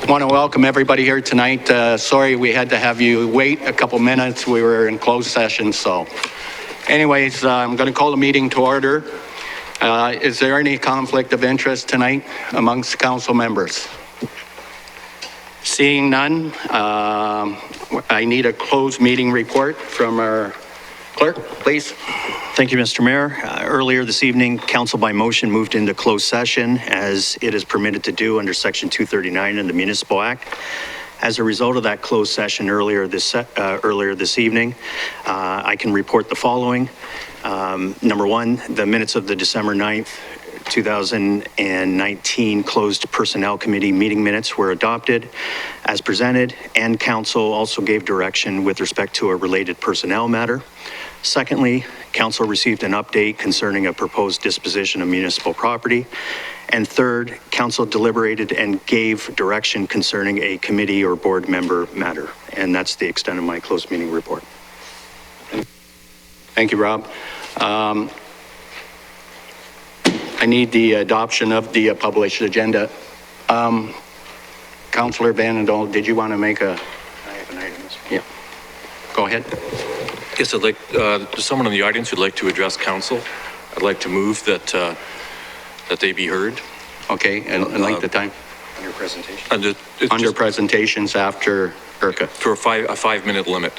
Want to welcome everybody here tonight. Sorry we had to have you wait a couple minutes. We were in closed session, so. Anyways, I'm going to call the meeting to order. Is there any conflict of interest tonight amongst council members? Seeing none, I need a closed meeting report from our clerk, please. Thank you, Mr. Mayor. Earlier this evening, council by motion moved into closed session as it is permitted to do under Section 239 of the Municipal Act. As a result of that closed session earlier this evening, I can report the following. Number one, the minutes of the December 9th, 2019 closed personnel committee meeting minutes were adopted as presented, and council also gave direction with respect to a related personnel matter. Secondly, council received an update concerning a proposed disposition of municipal property. And third, council deliberated and gave direction concerning a committee or board member matter. And that's the extent of my closed meeting report. Thank you, Rob. I need the adoption of the published agenda. Councillor Vanendal, did you want to make a? I have an item. Yeah. Go ahead. Yes, I'd like, someone in the audience who'd like to address council. I'd like to move that that they be heard. Okay, and like the time? Under presentation. Under presentations after Urca. For a 5-minute limit.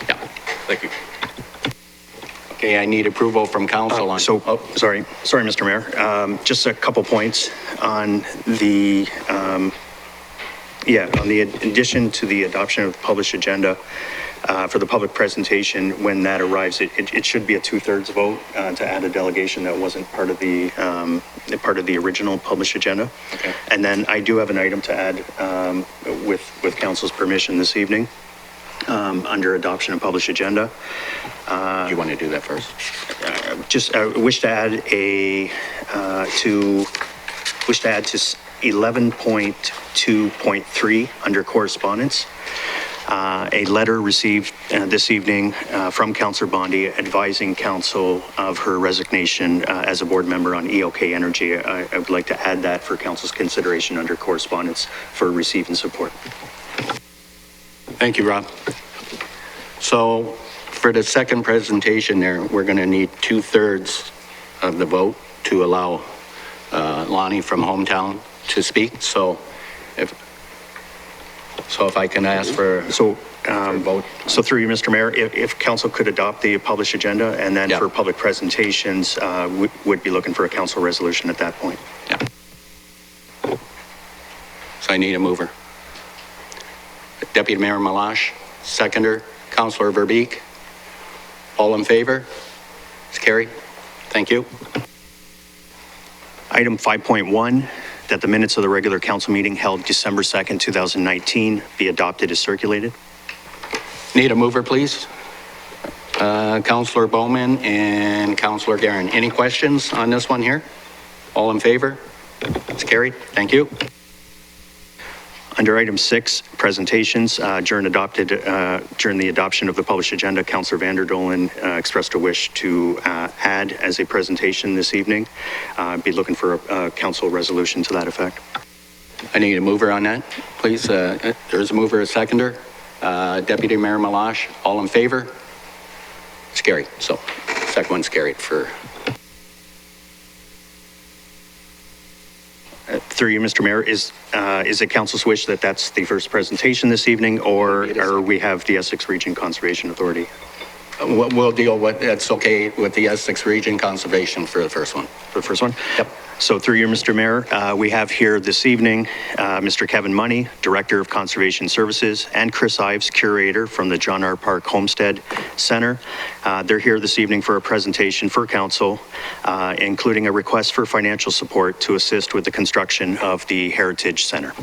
Yeah. Thank you. Okay, I need approval from council on. Sorry, Mr. Mayor. Just a couple points on the, on the addition to the adoption of the published agenda for the public presentation. When that arrives, it should be a 2/3 vote to add a delegation that wasn't part of the original published agenda. Okay. And then I do have an item to add with council's permission this evening under adoption of published agenda. Do you want to do that first? Just wish to add to 11.2.3 under correspondence. A letter received this evening from Councillor Bondi advising council of her resignation as a board member on EOK Energy. I would like to add that for council's consideration under correspondence for receive and support. Thank you, Rob. So for the second presentation there, we're going to need 2/3 of the vote to allow Lonnie from Hometown to speak. So if I can ask for a vote. So through you, Mr. Mayor, if council could adopt the published agenda, and then for public presentations, would be looking for a council resolution at that point. Yeah. So I need a mover. Deputy Mayor Malash, seconder, Councillor Verbeek. All in favor? It's carried. Thank you. Item 5.1, that the minutes of the regular council meeting held December 2nd, 2019 be adopted as circulated. Need a mover, please. Councillor Bowman and Councillor Guerin. Any questions on this one here? All in favor? It's carried. Thank you. Under item 6, presentations, during the adoption of the published agenda, Councillor Vanderdolen expressed a wish to add as a presentation this evening. Be looking for a council resolution to that effect. I need a mover on that, please. There's a mover, a seconder. Deputy Mayor Malash, all in favor? It's carried. So second one's carried for. Through you, Mr. Mayor, is it council's wish that that's the first presentation this evening, or we have the Essex Region Conservation Authority? We'll deal with, it's okay with the Essex Region Conservation for the first one. For the first one? Yep. So through you, Mr. Mayor, we have here this evening Mr. Kevin Money, Director of Conservation Services, and Chris Ives, Curator from the John R. Park Homestead Center. They're here this evening for a presentation for council, including a request for financial support to assist with the construction of the Heritage Center.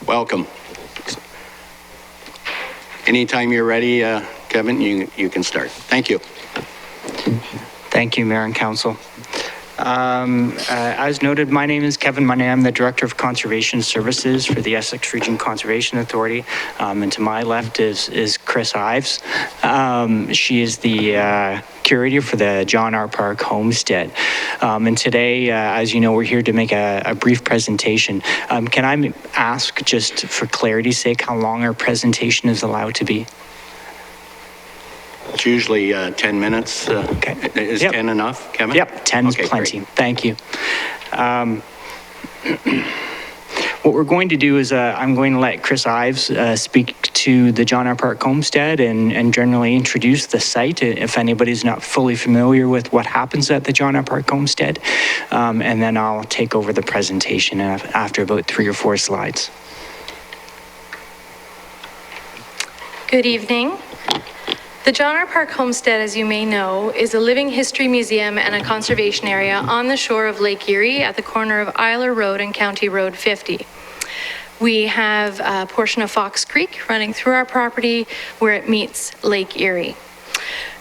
Welcome. Anytime you're ready, Kevin, you can start. Thank you. Thank you, Mayor and Council. As noted, my name is Kevin Money. I'm the Director of Conservation Services for the Essex Region Conservation Authority. And to my left is Chris Ives. She is the curator for the John R. Park Homestead. And today, as you know, we're here to make a brief presentation. Can I ask, just for clarity's sake, how long our presentation is allowed to be? It's usually 10 minutes. Okay. Is Yep. 10 enough, Kevin? Yep, 10's Okay, plenty. great. Thank you. What we're going to do is I'm going to let Chris Ives speak to the John R. Park Homestead and generally introduce the site if anybody's not fully familiar with what happens at the John R. Park Homestead. And then I'll take over the presentation after about 3 or 4 slides. Good evening. The John R. Park Homestead, as you may know, is a living history museum and a conservation area on the shore of Lake Erie at the corner of Isler Road and County Road 50. We have a portion of Fox Creek running through our property where it meets Lake Erie.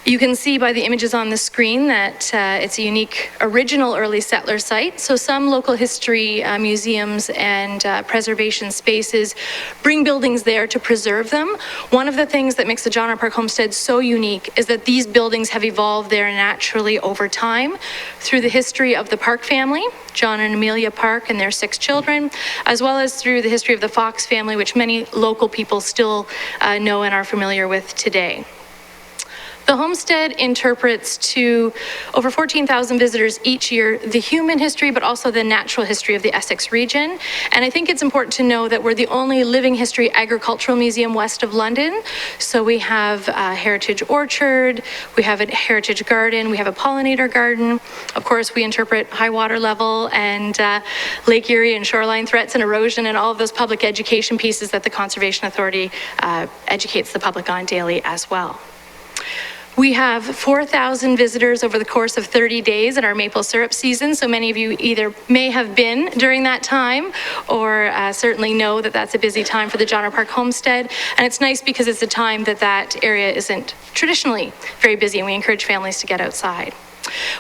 You can see by the images on the screen that it's a unique original early settler site. So some local history museums and preservation spaces bring buildings there to preserve them. One of the things that makes the John R. Park Homestead so unique is that these buildings have evolved there naturally over time through the history of the Park family, John and Amelia Park and their 6 children, as well as through the history of the Fox family, which many local people still know and are familiar with today. The homestead interprets to over 14,000 visitors each year the human history, but also the natural history of the Essex region. And I think it's important to know that we're the only living history agricultural museum west of London. So we have a heritage orchard, we have a heritage garden, we have a pollinator garden. Of course, we interpret high water level and Lake Erie and shoreline threats and erosion and all of those public education pieces that the Conservation Authority educates the public on daily as well. We have 4,000 visitors over the course of 30 days at our maple syrup season, so many of you either may have been during that time or certainly know that that's a busy time for the John R. Park Homestead. And it's nice because it's a time that that area isn't traditionally very busy, and we encourage families to get outside.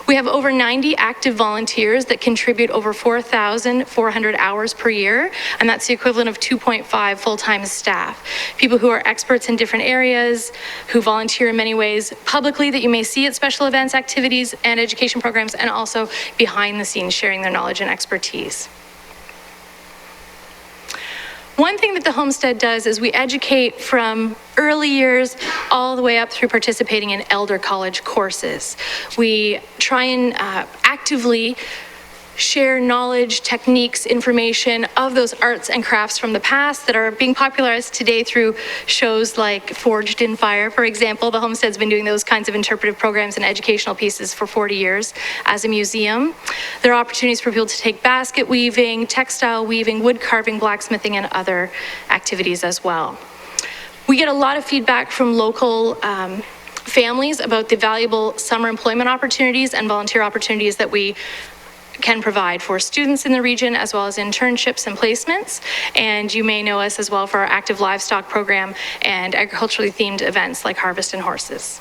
We have over 90 active volunteers that contribute over 4,400 hours per year, and that's the equivalent of 2.5 full-time staff. People who are experts in different areas, who volunteer in many ways publicly that you may see at special events, activities, and education programs, and also behind the scenes sharing their knowledge and expertise. One thing that the Homestead does is we educate from early years all the way up through participating in elder college courses. We try and actively share knowledge, techniques, information of those arts and crafts from the past that are being popularized today through shows like Forged in Fire, for example. The Homestead's been doing those kinds of interpretive programs and educational pieces for 40 years as a museum. There are opportunities for people to take basket weaving, textile weaving, wood carving, blacksmithing, and other activities as well. We get a lot of feedback from local families about the valuable summer employment opportunities and volunteer opportunities that we can provide for students in the region, as well as internships and placements. And you may know us as well for our active livestock program and agriculturally themed events like Harvest and Horses.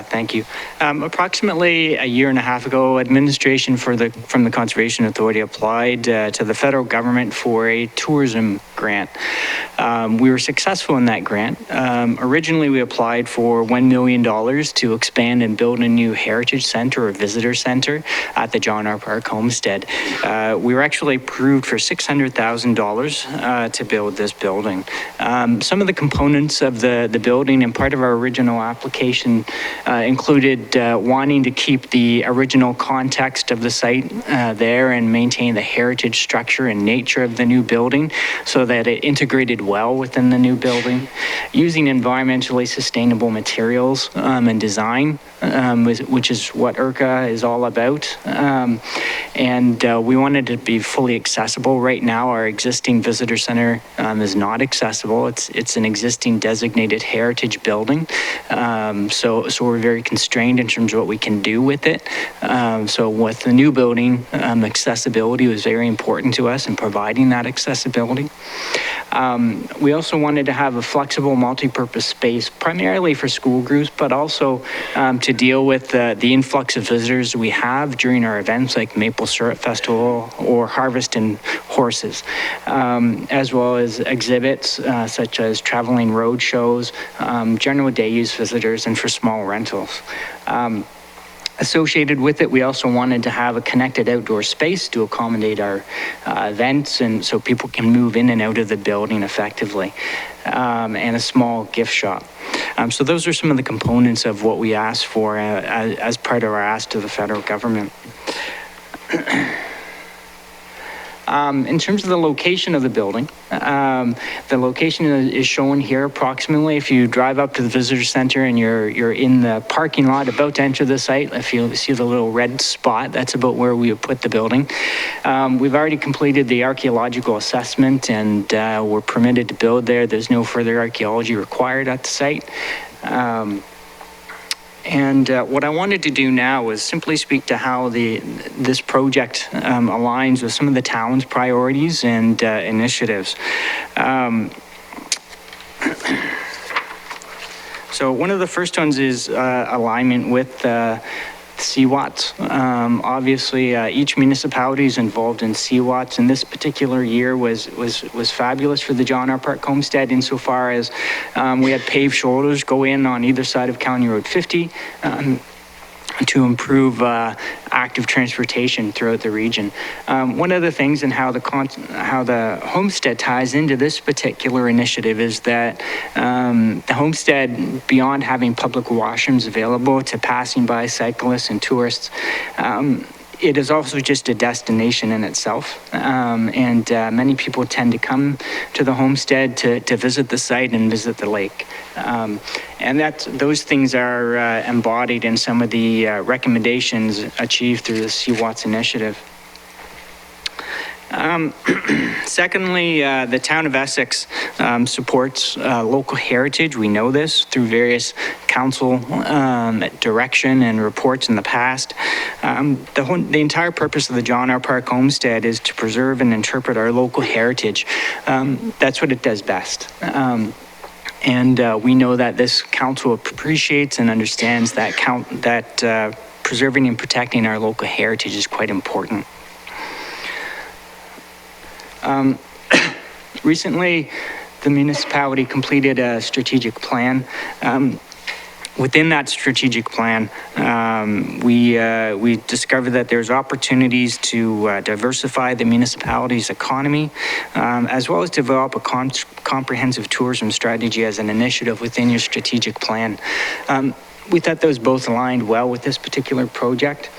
Thank you. Approximately a year and a half ago, administration from the Conservation Authority applied to the federal government for a tourism grant. We were successful in that grant. Originally, we applied for $1 million to expand and build a new heritage center or visitor center at the John R. Park Homestead. We were actually approved for $600,000 to build this building. Some of the components of the building and part of our original application included wanting to keep the original context of the site there and maintain the heritage structure and nature of the new building so that it integrated well within the new building, using environmentally sustainable materials and design, which is what IRCA is all about. And we wanted to be fully accessible. Right now, our existing visitor center is not accessible. It's an existing designated heritage building. So so we're very constrained in terms of what we can do with it. So with the new building, accessibility was very important to us in providing that accessibility. We also wanted to have a flexible multi-purpose space, primarily for school groups, but also to deal with the influx of visitors we have during our events like Maple Syrup Festival or Harvest and Horses, as well as exhibits such as traveling road shows, general day use visitors, and for small rentals. Associated with it, we also wanted to have a connected outdoor space to accommodate our events, and so people can move in and out of the building effectively, and a small gift shop. So those are some of the components of what we asked for as part of our ask to the federal government. In terms of the location of the building, the location is shown here approximately. If you drive up to the visitor center and you're in the parking lot about to enter the site, if you see the little red spot, that's about where we would put the building. We've already completed the archaeological assessment and we're permitted to build there. There's no further archaeology required at the site. And what I wanted to do now was simply speak to how this project aligns with some of the town's priorities and initiatives. So one of the first ones is alignment with CWATs. Obviously, each municipality is involved in CWATs, and this particular year was fabulous for the John R. Park Homestead insofar as we had paved shoulders go in on either side of County Road 50 to improve active transportation throughout the region. One of the things and how the homestead ties into this particular initiative is that the homestead, beyond having public washrooms available to passing by cyclists and tourists, it is also just a destination in itself, and many people tend to come to the homestead to visit the site and visit the lake. And those things are embodied in some of the recommendations achieved through the CWATS initiative. Secondly, the town of Essex supports local heritage. We know this through various council direction and reports in the past. The entire purpose of the John R. Park Homestead is to preserve and interpret our local heritage. That's what it does best. And we know that this council appreciates and understands that preserving and protecting our local heritage is quite important. Recently, the municipality completed a strategic plan. Within that strategic plan, we discovered that there's opportunities to diversify the municipality's economy, as well as develop a comprehensive tourism strategy as an initiative within your strategic plan. We thought those both aligned well with this particular project.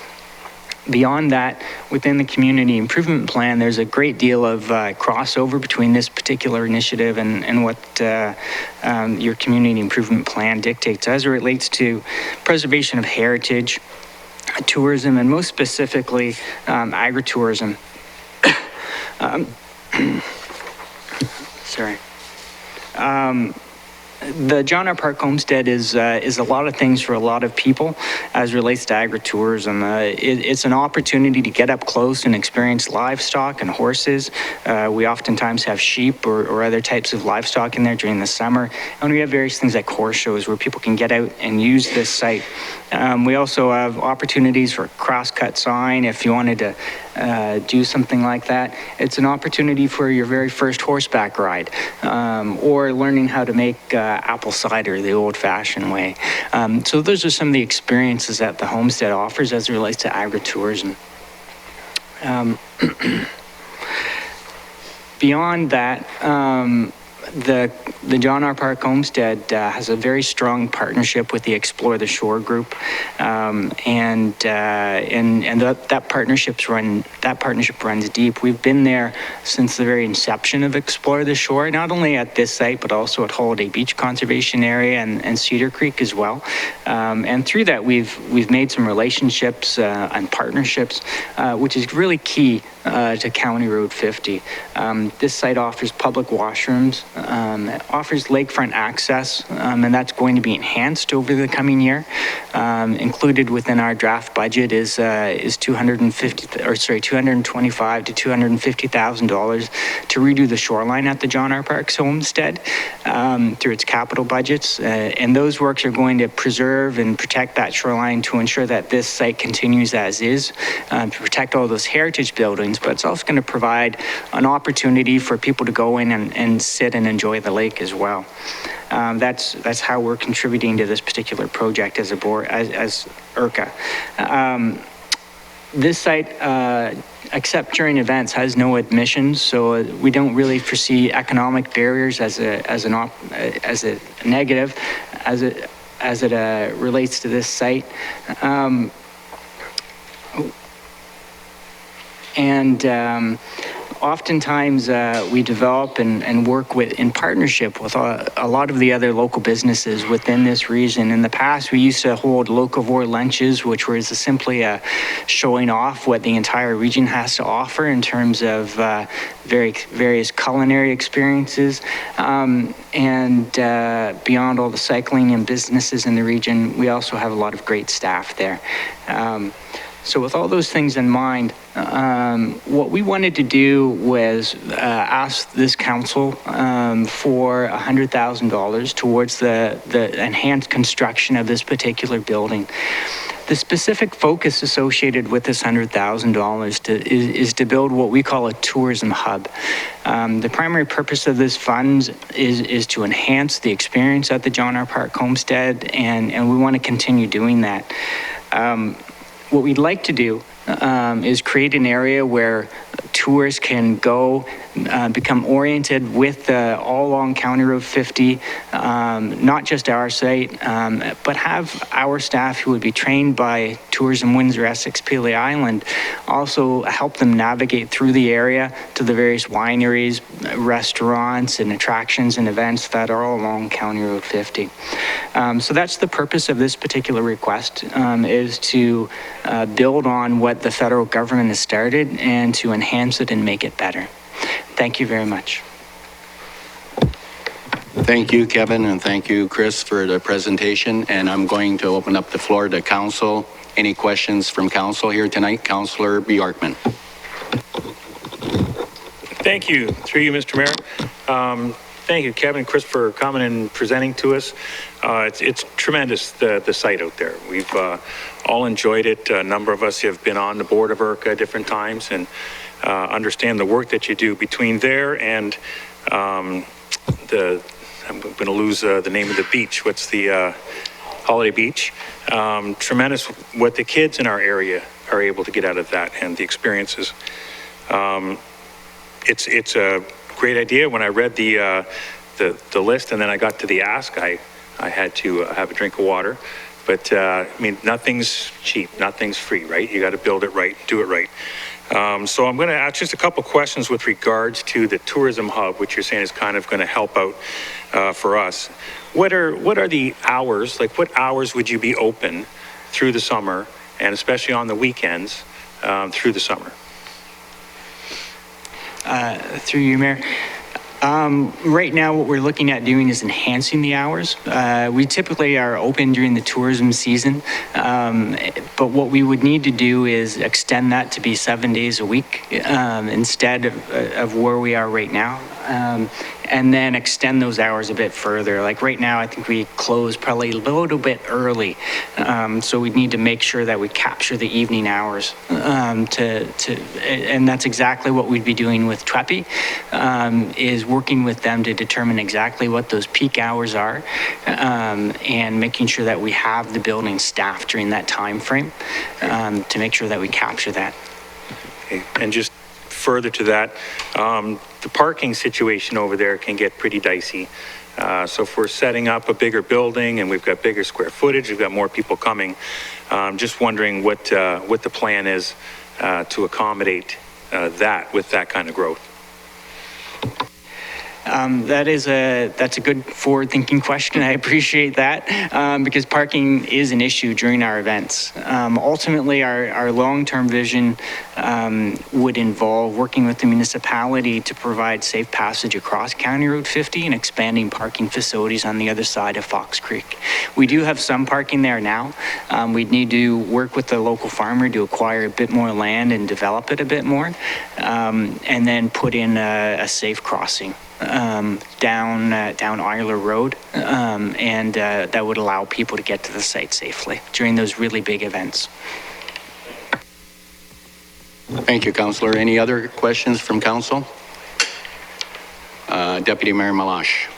Beyond that, within the community improvement plan, there's a great deal of crossover between this particular initiative and what your community improvement plan dictates as it relates to preservation of heritage, tourism, and most specifically, agritourism. Sorry. The John R. Park Homestead is a lot of things for a lot of people as relates to agritourism. It's an opportunity to get up close and experience livestock and horses. We oftentimes have sheep or other types of livestock in there during the summer. And we have various things like horse shows where people can get out and use this site. We also have opportunities for cross-cut sign if you wanted to do something like that. It's an opportunity for your very first horseback ride, or learning how to make apple cider the old-fashioned way. So those are some of the experiences that the homestead offers as it relates to agritourism. Beyond that, the John R. Park Homestead has a very strong partnership with the Explore the Shore group, and that partnership runs deep. We've been there since the very inception of Explore the Shore, not only at this site but also at Holiday Beach Conservation Area and Cedar Creek as well. And through that, we've made some relationships and partnerships, which is really key to County Road 50. This site offers public washrooms offers lakefront access, and that's going to be enhanced over the coming year. Included within our draft budget is $225,000 to $250,000 to redo the shoreline at the John R. Parks homestead through its capital budgets, and those works are going to preserve and protect that shoreline to ensure that this site continues as is, to protect all those heritage buildings, but it's also going to provide an opportunity for people to go in and sit and enjoy the lake as well. That's how we're contributing to this particular project as a board, as IRCA. This site, except during events, has no admissions, so we don't really foresee economic barriers as a negative as it relates to this site. Oftentimes we develop and work in partnership with a lot of the other local businesses within this region. In the past, we used to hold locavore lunches, which was simply showing off what the entire region has to offer in terms of various culinary experiences. And beyond all the cycling and businesses in the region, we also have a lot of great staff there. So with all those things in mind, what we wanted to do was ask this council for $100,000 towards the enhanced construction of this particular building. The specific focus associated with this $100,000 is to build what we call a tourism hub. The primary purpose of this fund is to enhance the experience at the John R. Park Homestead, and we want to continue doing that. What we'd like to do is create an area where tourists can go, become oriented with all along County Road 50, not just our site, but have our staff who would be trained by Tourism Windsor, Essex, Pelee Island, also help them navigate through the area to the various wineries, restaurants, and attractions and events that are all along County Road 50. So that's the purpose of this particular request, is to build on what the federal government has started and to enhance it and make it better. Thank you very much. Thank you, Kevin, and thank you, Chris, for the presentation. And I'm going to open up the floor to council. Any questions from council here tonight? Councillor Bjorkman. Thank you. Through you, Mr. Mayor. Thank you, Kevin and Chris, for coming and presenting to us. It's tremendous, the site out there. We've all enjoyed it. A number of us have been on the board of IRCA at different times and understand the work that you do between there and I'm going to lose the name of the beach. What's the Holiday Beach? Tremendous what the kids in our area are able to get out of that and the experiences. It's a great idea. When I read the list and then I got to the ask, I had to have a drink of water. But I mean, nothing's cheap, nothing's free, right? You got to build it right, do it right. So I'm going to ask just a couple questions with regards to the tourism hub, which you're saying is kind of going to help out for us. What are the hours? Like, what hours would you be open through the summer, and especially on the weekends through the summer? Through you, Mayor. Right now, what we're looking at doing is enhancing the hours. We typically are open during the tourism season, but what we would need to do is extend that to be 7 days a week instead of where we are right now, and then extend those hours a bit further. Like right now, I think we close probably a little bit early, so we need to make sure that we capture the evening hours and that's exactly what we'd be doing with TWEPI, is working with them to determine exactly what those peak hours are, and making sure that we have the building staffed during that time frame to make sure that we capture that. Okay. And just further to that, the parking situation over there can get pretty dicey. So if we're setting up a bigger building and we've got bigger square footage, we've got more people coming, just wondering what the plan is to accommodate that with that kind of growth. That's a good forward-thinking question. I appreciate that because parking is an issue during our events. Ultimately, our long-term vision would involve working with the municipality to provide safe passage across County Road 50 and expanding parking facilities on the other side of Fox Creek. We do have some parking there now. We'd need to work with the local farmer to acquire a bit more land and develop it a bit more, and then put in a safe crossing down Isler Road, and that would allow people to get to the site safely during those really big events. Thank you, Councillor. Any other questions from council? Deputy Mayor Malash.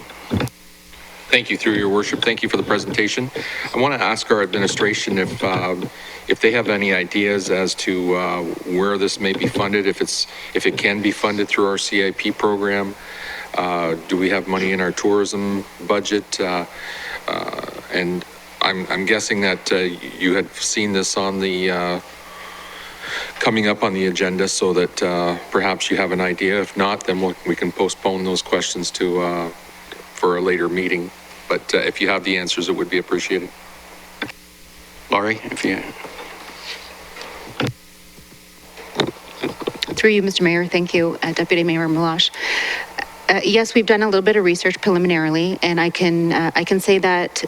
Thank you, through your worship. Thank you for the presentation. I want to ask our administration if they have any ideas as to where this may be funded, if it can be funded through our CIP program. Do we have money in our tourism budget? And I'm guessing that you had seen this on the coming up on the agenda, so that perhaps you have an idea. If not, then we can postpone those questions to for a later meeting. But if you have the answers, it would be appreciated. Laurie, if you... Through you, Mr. Mayor, thank you, Deputy Mayor Malash. Yes, we've done a little bit of research preliminarily, and I can say that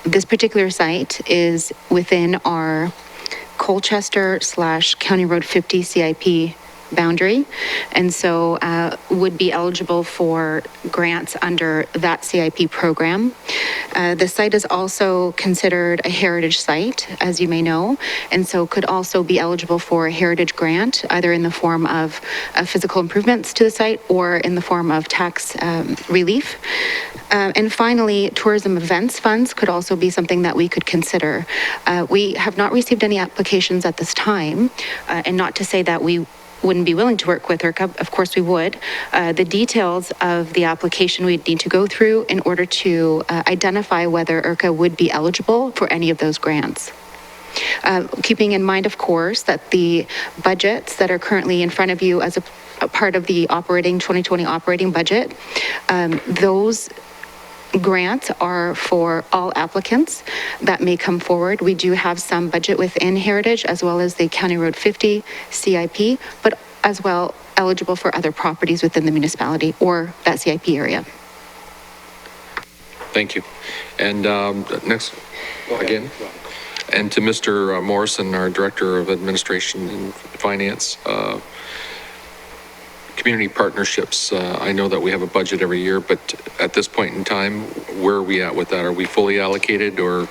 this particular site is within our Colchester/County Road 50 CIP boundary, and so would be eligible for grants under that CIP program. The site is also considered a heritage site, as you may know, and so could also be eligible for a heritage grant, either in the form of physical improvements to the site or in the form of tax relief. And finally, tourism events funds could also be something that we could consider. We have not received any applications at this time, and not to say that we wouldn't be willing to work with IRCA, of course we would. The details of the application we'd need to go through in order to identify whether IRCA would be eligible for any of those grants. Keeping in mind, of course, that the budgets that are currently in front of you as a part of the 2020 operating budget, those grants are for all applicants that may come forward. We do have some budget within Heritage as well as the County Road 50 CIP, but as well eligible for other properties within the municipality or that CIP area. Thank you. And next, again, and to Mr. Morrison, our Director of Administration and Finance, community partnerships, I know that we have a budget every year, but at this point in time, where are we at with that? Are we fully allocated, or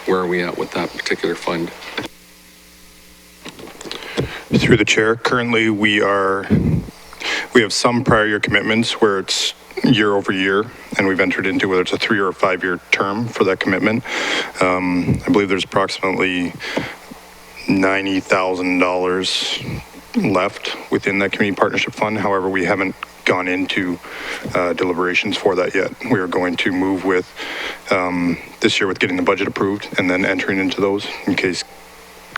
where are we at with that particular fund? Through the chair, currently we have some prior year commitments where it's year over year, and we've entered into whether it's a 3 or 5 year term for that commitment. I believe there's approximately $90,000 left within that community partnership fund. However, we haven't gone into deliberations for that yet. We are going to move with this year with getting the budget approved and then entering into those in case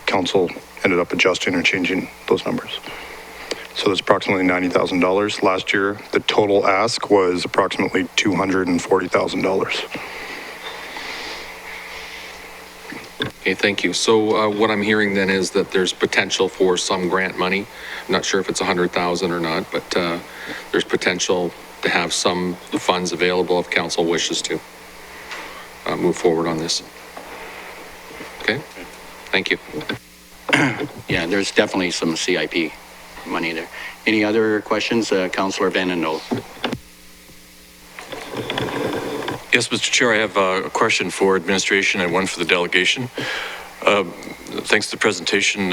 council ended up adjusting or changing those numbers. So there's approximately $90,000. Last year, the total ask was approximately $240,000. Okay, thank you. So what I'm hearing then is that there's potential for some grant money. I'm not sure if it's 100,000 or not, but there's potential to have some funds available if council wishes to move forward on this. Okay, thank you. Yeah, there's definitely some CIP money there. Any other questions, Councillor Van den Nul? Yes, Mr. Chair, I have a question for administration and one for the delegation. Thanks to the presentation.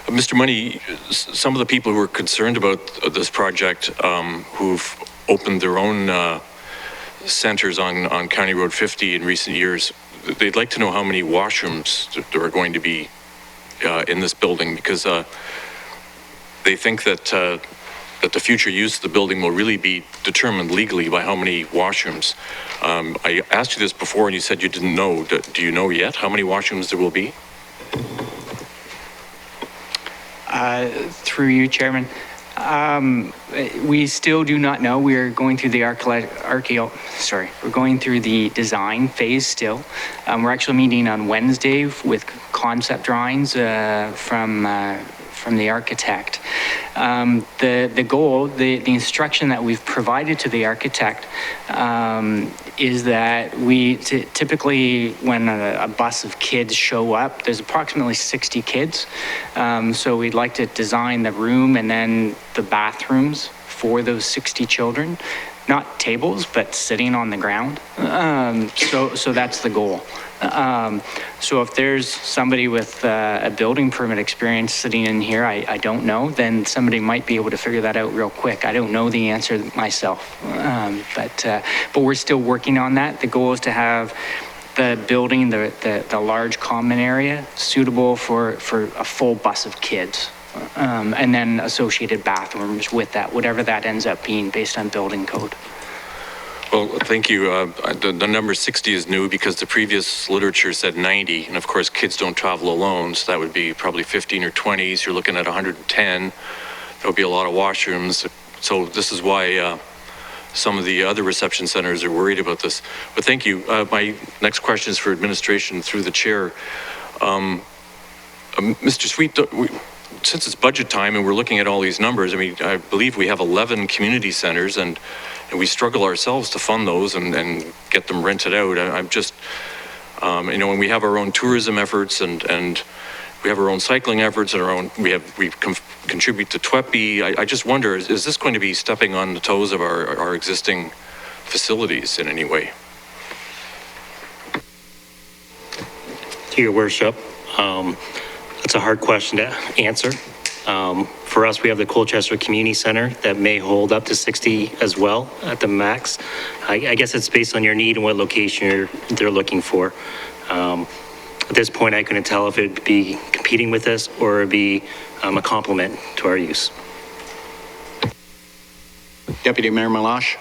Mr. Money, some of the people who are concerned about this project, who've opened their own centers on County Road 50 in recent years, they'd like to know how many washrooms there are going to be in this building, because they think that that the future use of the building will really be determined legally by how many washrooms. I asked you this before and you said you didn't know. Do you know yet how many washrooms there will be? Through you, Chairman. We still do not know. We are going through the we're going through the design phase still. We're actually meeting on Wednesday with concept drawings from the architect. The goal, the instruction that we've provided to the architect is that we typically, when a bus of kids show up, there's approximately 60 kids. So we'd like to design the room and then the bathrooms for those 60 children. Not tables, but sitting on the ground. So that's the goal. So if there's somebody with a building permit experience sitting in here, I don't know, then somebody might be able to figure that out real quick. I don't know the answer myself, but we're still working on that. The goal is to have the building, the large common area suitable for a full bus of kids. And then associated bathrooms with that, whatever that ends up being based on building code. Well, thank you. The number 60 is new because the previous literature said 90, and of course, kids don't travel alone, so that would be probably 15 or 20, so you're looking at 110. There would be a lot of washrooms, so this is why some of the other reception centers are worried about this. But thank you. My next question is for administration through the chair. Mr. Sweet, since it's budget time and we're looking at all these numbers, I mean, I believe we have 11 community centers and we struggle ourselves to fund those and get them rented out. I'm just, you know, when we have our own tourism efforts and we have our own cycling efforts and we contribute to TWEPI, I just wonder, is this going to be stepping on the toes of our existing facilities in any way? To your worship, that's a hard question to answer. For us, we have the Colchester Community Center that may hold up to 60 as well at the max. I guess it's based on your need and what location they're looking for. At this point, I couldn't tell if it'd be competing with us or it'd be a complement to our use. Deputy Mayor Malash.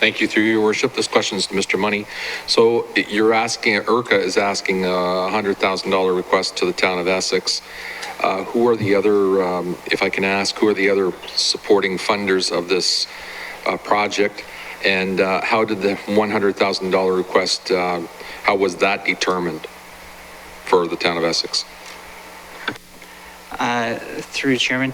Thank you, through your worship. This question is to Mr. Money. So you're asking, IRCA is asking a $100,000 request to the town of Essex. Who are the other, if I can ask, who are the other supporting funders of this project? And how did the $100,000 request, how was that determined for the town of Essex? Through Chairman,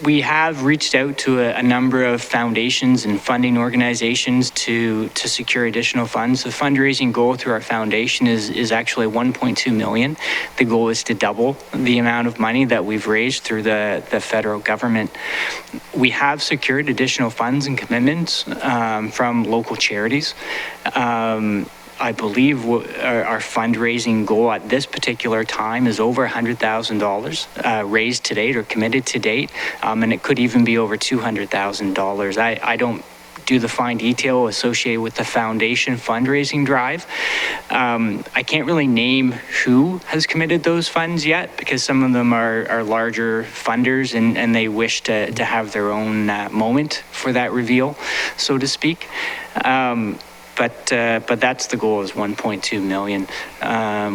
we have reached out to a number of foundations and funding organizations to secure additional funds. The fundraising goal through our foundation is actually 1.2 million. The goal is to double the amount of money that we've raised through the federal government. We have secured additional funds and commitments from local charities. I believe our fundraising goal at this particular time is over $100,000 raised to date or committed to date, and it could even be over $200,000. I don't do the fine detail associated with the foundation fundraising drive. I can't really name who has committed those funds yet because some of them are larger funders and they wish to have their own moment for that reveal, so to speak. But that's the goal, is 1.2 million.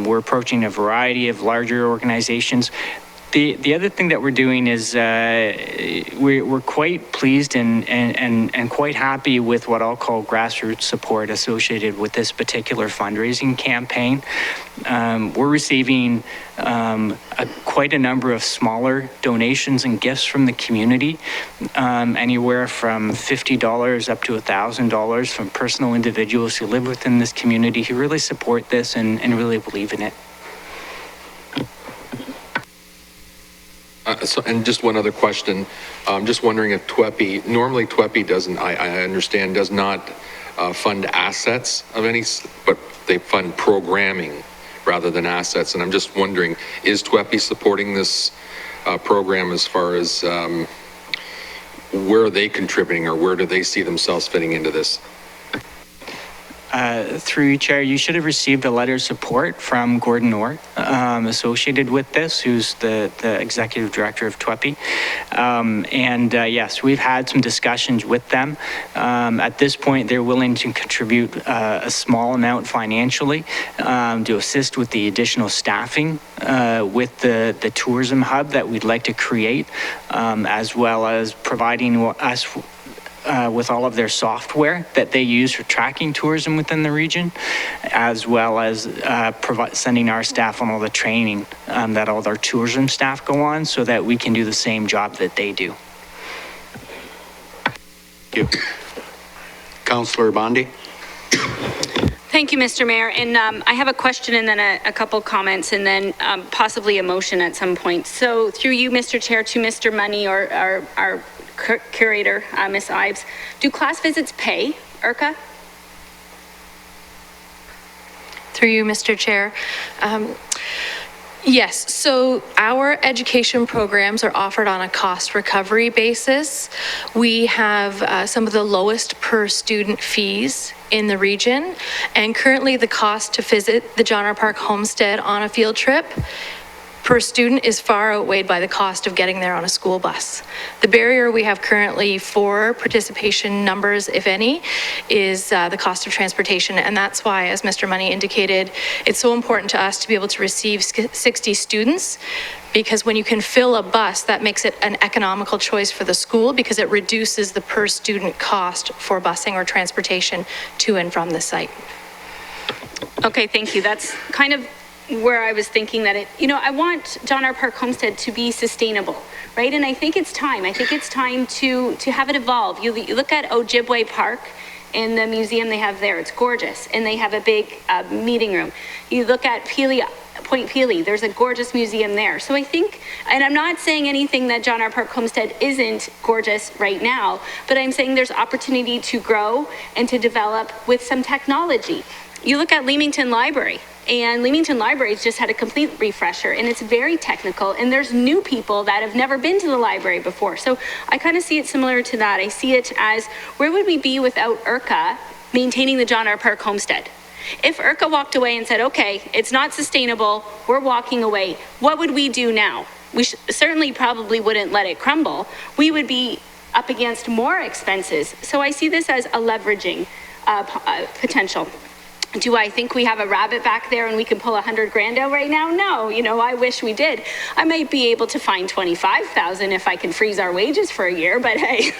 We're approaching a variety of larger organizations. The other thing that we're doing is we're quite pleased and quite happy with what I'll call grassroots support associated with this particular fundraising campaign. We're receiving quite a number of smaller donations and gifts from the community, anywhere from $50 up to $1,000 from personal individuals who live within this community who really support this and really believe in it. And just one other question. I'm just wondering if TWEPI, normally TWEPI doesn't, I understand, does not fund assets of any, but they fund programming rather than assets. And I'm just wondering, is TWEPI supporting this program as far as where are they contributing or where do they see themselves fitting into this? Through you, Chair, you should have received a letter of support from Gordon Orr associated with this, who's the Executive Director of TWEPI. Yes, we've had some discussions with them. At this point, they're willing to contribute a small amount financially to assist with the additional staffing with the tourism hub that we'd like to create, as well as providing us with all of their software that they use for tracking tourism within the region, as well as sending our staff on all the training that all their tourism staff go on so that we can do the same job that they do. Thank you. Councillor Bondi? Thank you, Mr. Mayor. And I have a question and then a couple comments and then possibly a motion at some point. So through you, Mr. Chair, to Mr. Money or our curator, Ms. Ives, do class visits pay, IRCA? Through you, Mr. Chair. Yes, so our education programs are offered on a cost recovery basis. We have some of the lowest per student fees in the region, and currently the cost to visit the John R. Park Homestead on a field trip per student is far outweighed by the cost of getting there on a school bus. The barrier we have currently for participation numbers, if any, is the cost of transportation. And that's why, as Mr. Money indicated, it's so important to us to be able to receive 60 students, because when you can fill a bus, that makes it an economical choice for the school because it reduces the per student cost for busing or transportation to and from the site. Okay, thank you. That's kind of where I was thinking that I want John R. Park Homestead to be sustainable, right? And I think it's time. I think it's time to have it evolve. You look at Ojibwe Park in the museum they have there. It's gorgeous. And they have a big meeting room. You look at Point Pelee, there's a gorgeous museum there. So I think, and I'm not saying anything that John R. Park Homestead isn't gorgeous right now, but I'm saying there's opportunity to grow and to develop with some technology. You look at Leamington Library, and Leamington Library's just had a complete refresher, and it's very technical, and there's new people that have never been to the library before. So I kind of see it similar to that. I see it as, where would we be without IRCA maintaining the John R. Park Homestead? If IRCA walked away and said, okay, it's not sustainable, we're walking away, what would we do now? We certainly probably wouldn't let it crumble. We would be up against more expenses. So I see this as a leveraging potential. Do I think we have a rabbit back there and we can pull 100 grand out right now? No, I wish we did. I might be able to find 25,000 if I can freeze our wages for a year, but hey.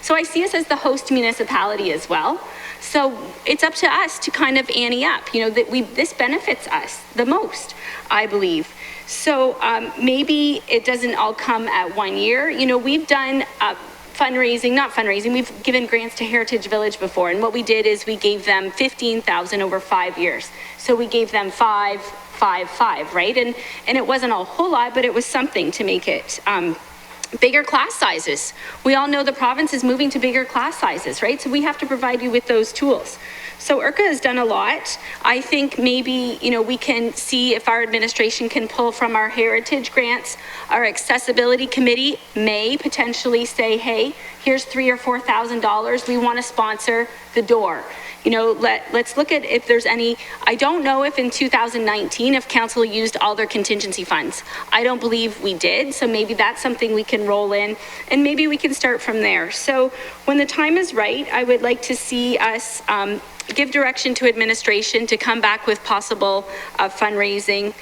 So I see us as the host municipality as well. So it's up to us to kind of ante up, that this benefits us the most, I believe. So maybe it doesn't all come at 1 year. We've done we've given grants to Heritage Village before, and what we did is we gave them 15,000 over 5 years. So we gave them 5, 5, 5, right? And it wasn't a whole lot, but it was something to make it bigger class sizes. We all know the province is moving to bigger class sizes, right? So we have to provide you with those tools. So IRCA has done a lot. I think maybe, we can see if our administration can pull from our heritage grants. Our accessibility committee may potentially say, hey, here's $3,000 or $4,000. We want to sponsor the door. Let's look at if there's any. I don't know if in 2019, if council used all their contingency funds. I don't believe we did. So maybe that's something we can roll in and maybe we can start from there. So when the time is right, I would like to see us give direction to administration to come back with possible fundraising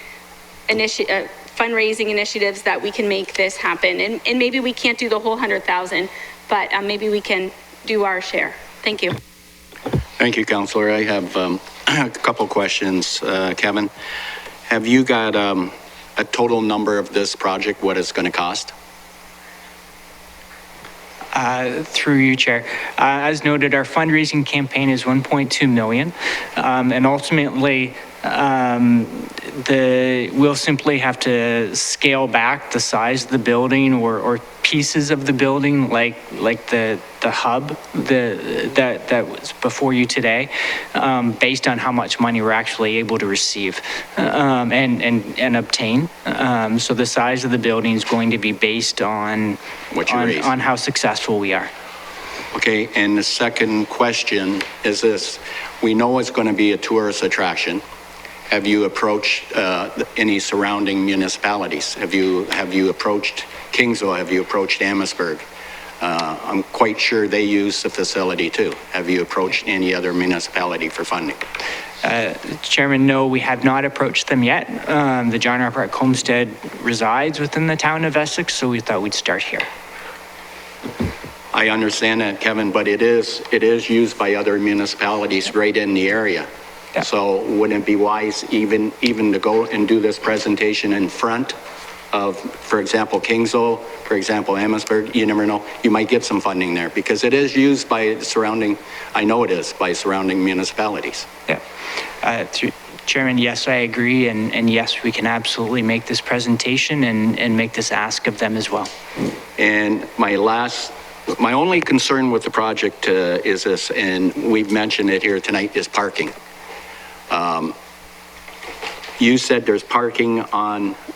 initiatives that we can make this happen. And maybe we can't do the whole 100,000, but maybe we can do our share. Thank you. Thank you, Councillor. I have a couple questions. Kevin, have you got a total number of this project, what it's going to cost? Through you, Chair. As noted, our fundraising campaign is 1.2 million, and ultimately, we'll simply have to scale back the size of the building or pieces of the building, like the hub that was before you today, based on how much money we're actually able to receive and obtain. So the size of the building is going to be based on what you raise, on how successful we are. Okay, and the second question is this. We know it's going to be a tourist attraction. Have you approached any surrounding municipalities? Have you approached Kingsville? Have you approached Amherstburg? I'm quite sure they use the facility too. Have you approached any other municipality for funding? Chairman, no, we have not approached them yet. The John R. Park Homestead resides within the town of Essex, so we thought we'd start here. I understand that, Kevin, but it is used by other municipalities right in the area. Yeah. So wouldn't it be wise even to go and do this presentation in front of, for example, Kingsville, for example, Amherstburg? You never know. You might get some funding there because it is used by surrounding, I know it is, by surrounding municipalities. Yeah. Through Chairman, yes, I agree. And yes, we can absolutely make this presentation and make this ask of them as well. And my only concern with the project is this, and we've mentioned it here tonight, is parking. You said there's parking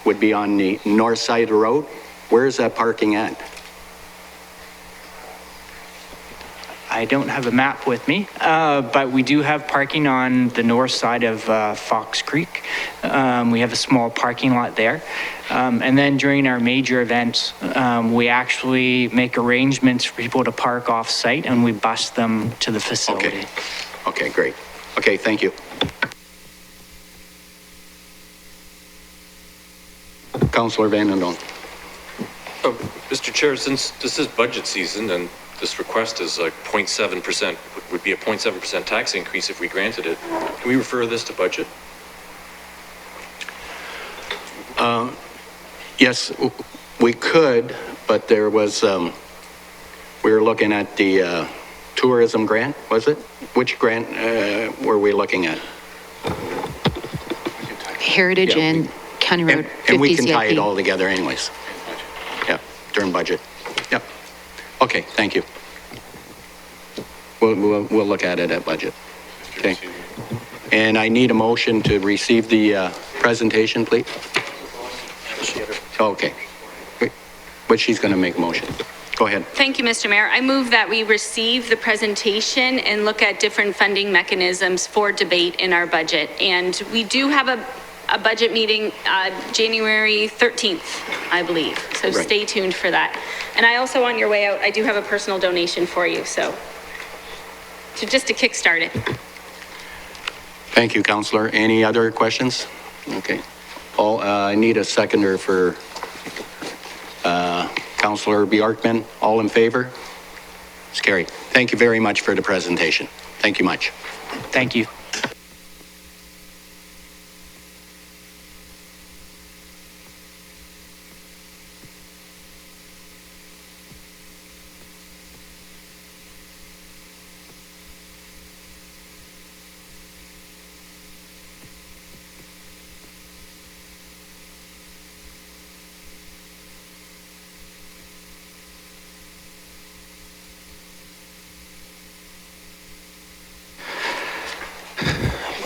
would be on the north side of the road. Where is that parking at? I don't have a map with me, but we do have parking on the north side of Fox Creek. We have a small parking lot there. And then during our major events, we actually make arrangements for people to park off-site and we bus them to the facility. Okay, great. Okay, thank you. Councillor Van den Donk. Mr. Chair, since this is budget season and this request is like 0.7%, would be a 0.7% tax increase if we granted it, can we refer this to budget? Yes, we could, but there was, we were looking at the tourism grant, was it? Which grant were we looking at? Heritage Yeah, and County Road 50 And we can tie it CIP. all together anyways. Yeah, during budget. Yep. Okay, thank you. We'll look at it at budget. Okay. And I need a motion to receive the presentation, please. Okay. But she's going to make a motion. Go ahead. Thank you, Mr. Mayor. I move that we receive the presentation and look at different funding mechanisms for debate in our budget. And we do have a budget meeting January 13th, I believe. So Right. Stay tuned for that. And I also, on your way out, I do have a personal donation for you. So just to kickstart it. Thank you, Counselor. Any other questions? Okay. I need a seconder for Counselor Bjorkman. All in favor? It's carried. Thank you very much for the presentation. Thank you much. Thank you.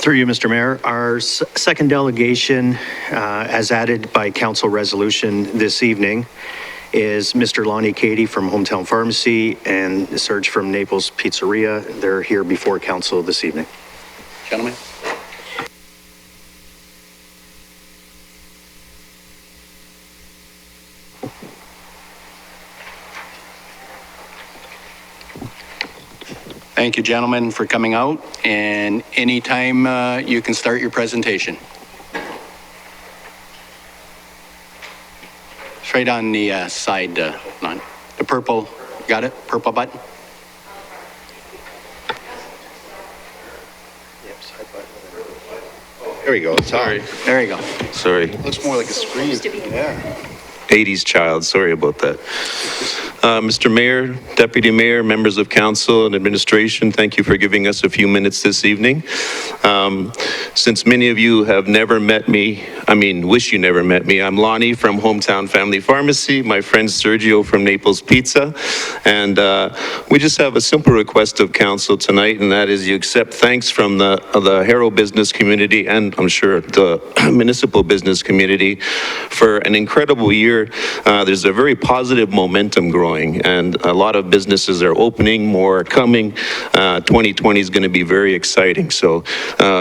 Through you, Mr. Mayor, our second delegation, as added by council resolution this evening, is Mr. Lonnie Cady from Hometown Pharmacy and Serge from Naples Pizzeria. They're here before council this evening. Gentlemen. Thank you, gentlemen, for coming out, and anytime you can start your presentation. It's right on the side line. The purple, got it? Purple button? There we go. Sorry. There you go. Sorry. Looks more like a screen. Yeah. 80s child. Sorry about that. Mr. Mayor, Deputy Mayor, members of council and administration, thank you for giving us a few minutes this evening. Since many of you have never met me, wish you never met me. I'm Lonnie from Hometown Family Pharmacy, my friend Sergio from Naples Pizza, and we just have a simple request of council tonight, and that is you accept thanks from the Harrow business community and I'm sure the municipal business community for an incredible year. There's a very positive momentum growing, and a lot of businesses are opening, more are coming. 2020 is going to be very exciting, so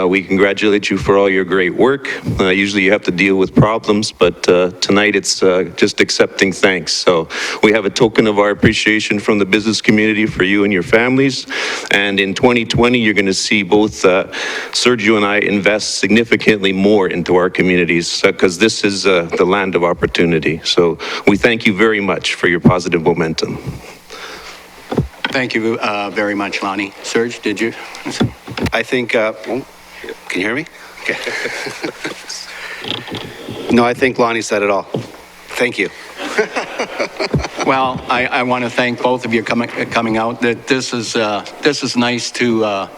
we congratulate you for all your great work. Usually you have to deal with problems, but tonight it's just accepting thanks. So we have a token of our appreciation from the business community for you and your families. And in 2020, you're going to see both Sergio and I invest significantly more into our communities because this is the land of opportunity. So we thank you very much for your positive momentum. Thank you very much, Lonnie. Serge, did you? I think, can you hear me? Okay. No, I think Lonnie said it all. Thank you. Well, I want to thank both of you coming out. That this is nice to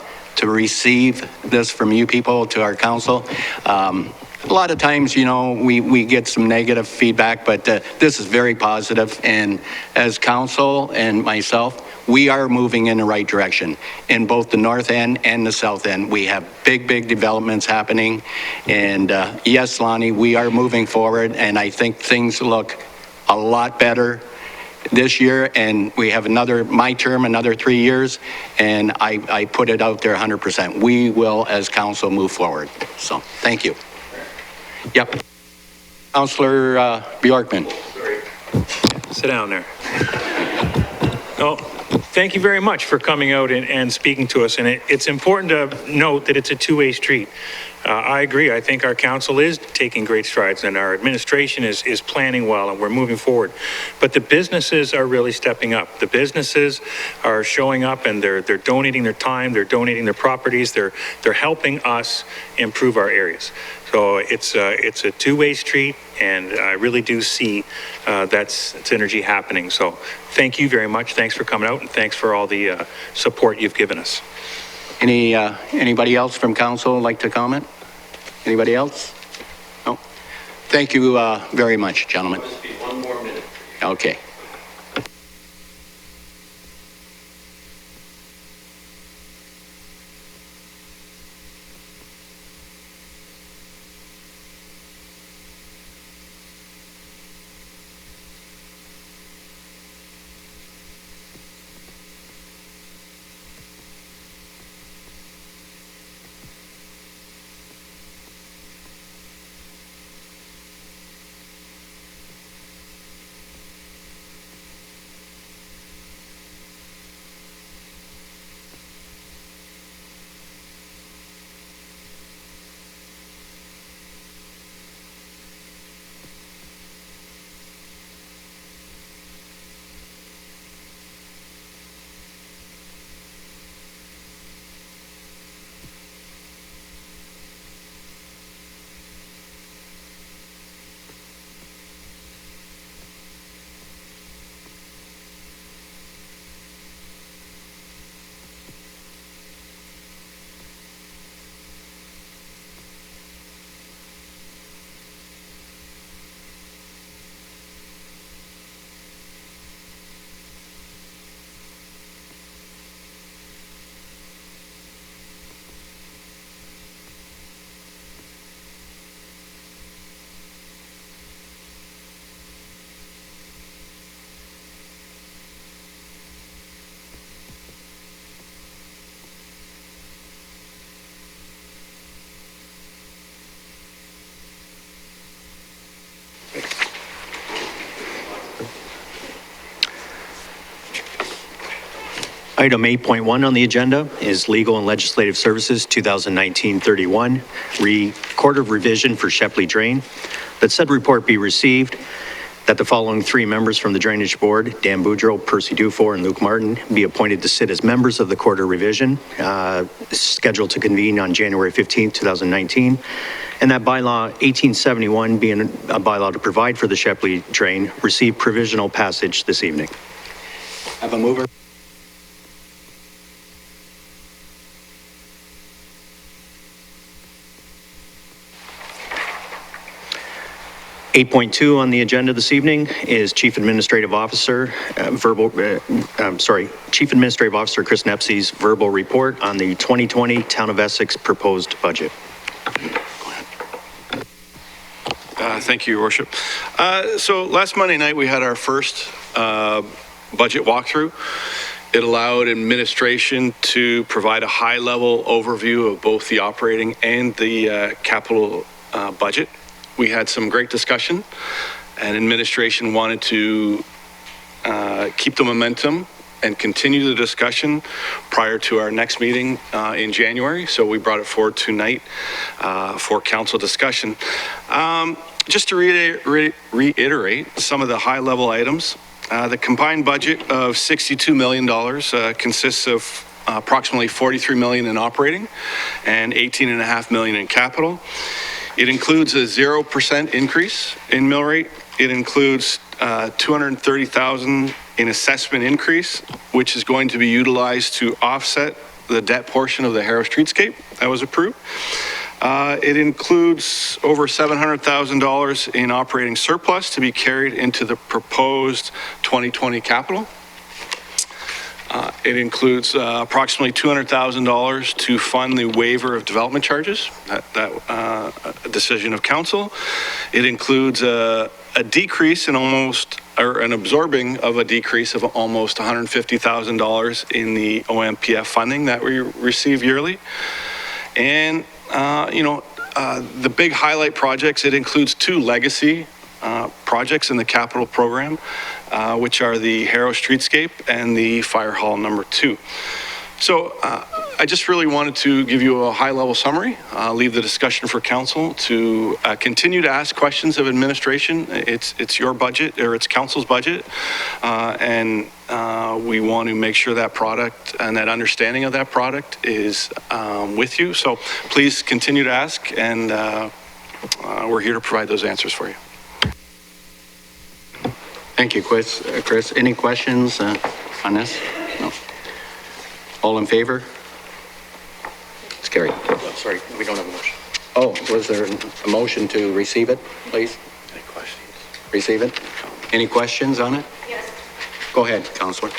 receive this from you people to our council. A lot of times, you know, we get some negative feedback, but this is very positive. And as council and myself, we are moving in the right direction. In both the north end and the south end, we have big developments happening. And yes, Lonnie, we are moving forward, and I think things look a lot better this year, and we have my term, another 3 years, and I put it out there 100%. We will, as council, move forward. So, thank you. Yep. Councillor Bjorkman. Sit down there. No, thank you very much for coming out and speaking to us. And it's important to note that it's a two-way street. I agree. I think our council is taking great strides and our administration is planning well and we're moving forward. But the businesses are really stepping up. The businesses are showing up and they're donating their time, they're donating their properties, they're helping us improve our areas. So it's a two-way street, and I really do see that synergy happening. So thank you very much. Thanks for coming out, and thanks for all the support you've given us. Anybody else from council like to comment? Anybody else? No? Thank you very much, gentlemen. Must be 1 more minute. Okay. Item 8.1 on the agenda is Legal and Legislative Services 2019-31, Record of Revision for Shepley Drain. That said report be received, that the following 3 members from the Drainage Board, Dan Boudreau, Percy Dufour, and Luke Martin, be appointed to sit as members of the Court of Revision, scheduled to convene on January 15, 2019. And that bylaw 1871, being a bylaw to provide for the Shepley Drain, received provisional passage this evening. Have a mover. 8.2 on the agenda this evening is Chief Administrative Officer, Chief Administrative Officer Chris Nepsey's verbal report on the 2020 Town of Essex proposed budget. Thank you, Your Worship. So last Monday night, we had our first budget walkthrough. It allowed administration to provide a high-level overview of both the operating and the capital budget. We had some great discussion, and administration wanted to keep the momentum and continue the discussion prior to our next meeting in January. So we brought it forward tonight for council discussion. Just to reiterate some of the high-level items, the combined budget of $62 million consists of approximately $43 million in operating and $18.5 million in capital. It includes a 0% increase in mill rate. It includes $230,000 in assessment increase, which is going to be utilized to offset the debt portion of the Harrow Streetscape that was approved. It includes over $700,000 in operating surplus to be carried into the proposed 2020 capital. It includes approximately $200,000 to fund the waiver of development charges, that decision of council. It includes a decrease in an absorbing of a decrease of almost $150,000 in the OMPF funding that we receive yearly. And, the big highlight projects, it includes 2 legacy projects in the capital program, which are the Harrow Streetscape and the Fire Hall number 2. So I just really wanted to give you a high-level summary, leave the discussion for council to continue to ask questions of administration. It's your budget, or it's council's budget, and we want to make sure that product and that understanding of that product is with you. So please continue to ask, and we're here to provide those answers for you. Thank you, Chris. Any questions on this? No. All in favor? It's carried. Oh, sorry, we don't have a motion. Oh, was there a motion to receive it, please? Any questions? Receive it? Any questions on it? Yes. Go ahead, Councillor.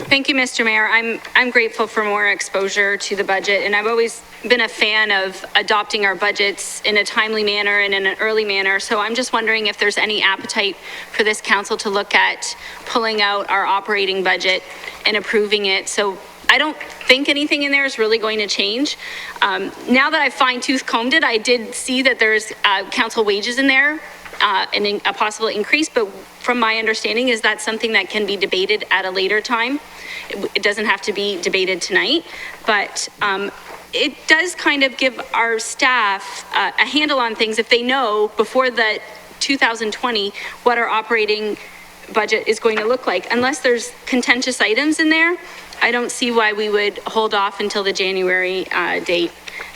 Thank you, Mr. Mayor. I'm grateful for more exposure to the budget, and I've always been a fan of adopting our budgets in a timely manner and in an early manner. So I'm just wondering if there's any appetite for this council to look at pulling out our operating budget and approving it. So I don't think anything in there is really going to change. Now that I've fine-tooth combed it, I did see that there's council wages in there, and a possible increase, but from my understanding is that something that can be debated at a later time. It doesn't have to be debated tonight, but it does kind of give our staff a handle on things if they know before the 2020 what our operating budget is going to look like. Unless there's contentious items in there, I don't see why we would hold off until the January date.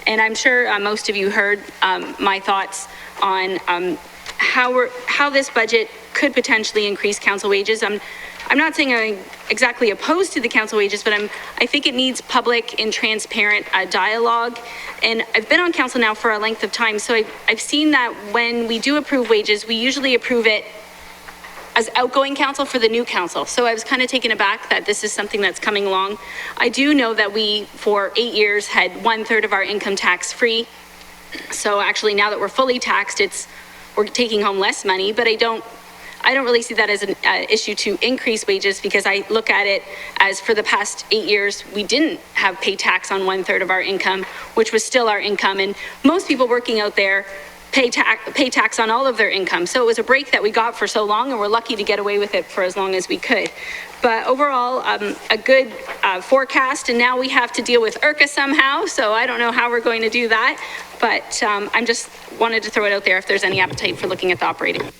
And I'm sure most of you heard my thoughts on how this budget could potentially increase council wages. I'm not saying I'm exactly opposed to the council wages, but I think it needs public and transparent dialogue. And I've been on council now for a length of time, so I've seen that when we do approve wages, we usually approve it as outgoing council for the new council. So I was kind of taken aback that this is something that's coming along. I do know that we, for 8 years, had 1/3 of our income tax free. So actually now that we're fully taxed, we're taking home less money, but I don't really see that as an issue to increase wages, because I look at it as for the past 8 years, we didn't have pay tax on 1/3 of our income, which was still our income. And most people working out there pay tax on all of their income. So it was a break that we got for so long, and we're lucky to get away with it for as long as we could. But overall, a good forecast, and now we have to deal with IRCA somehow, so I don't know how we're going to do that. But I'm just wanted to throw it out there if there's any appetite for looking at the operating.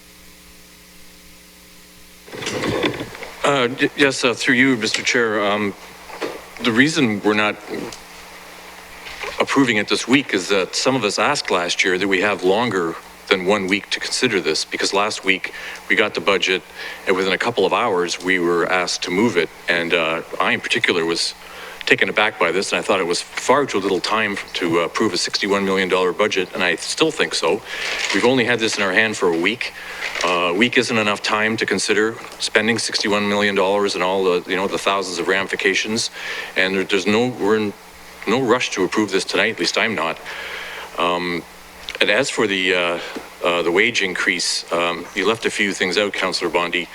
Yes, through you, Mr. Chair. The reason we're not approving it this week is that some of us asked last year that we have longer than 1 week to consider this, because last week we got the budget and within a couple of hours we were asked to move it, and I in particular was taken aback by this, and I thought it was far too little time to approve a $61 million budget, and I still think so. We've only had this in our hand for a week. A week isn't enough time to consider spending $61 million and all the, the thousands of ramifications, and we're in no rush to approve this tonight, at least I'm not. And as for the wage increase, you left a few things out, Councillor Bondi.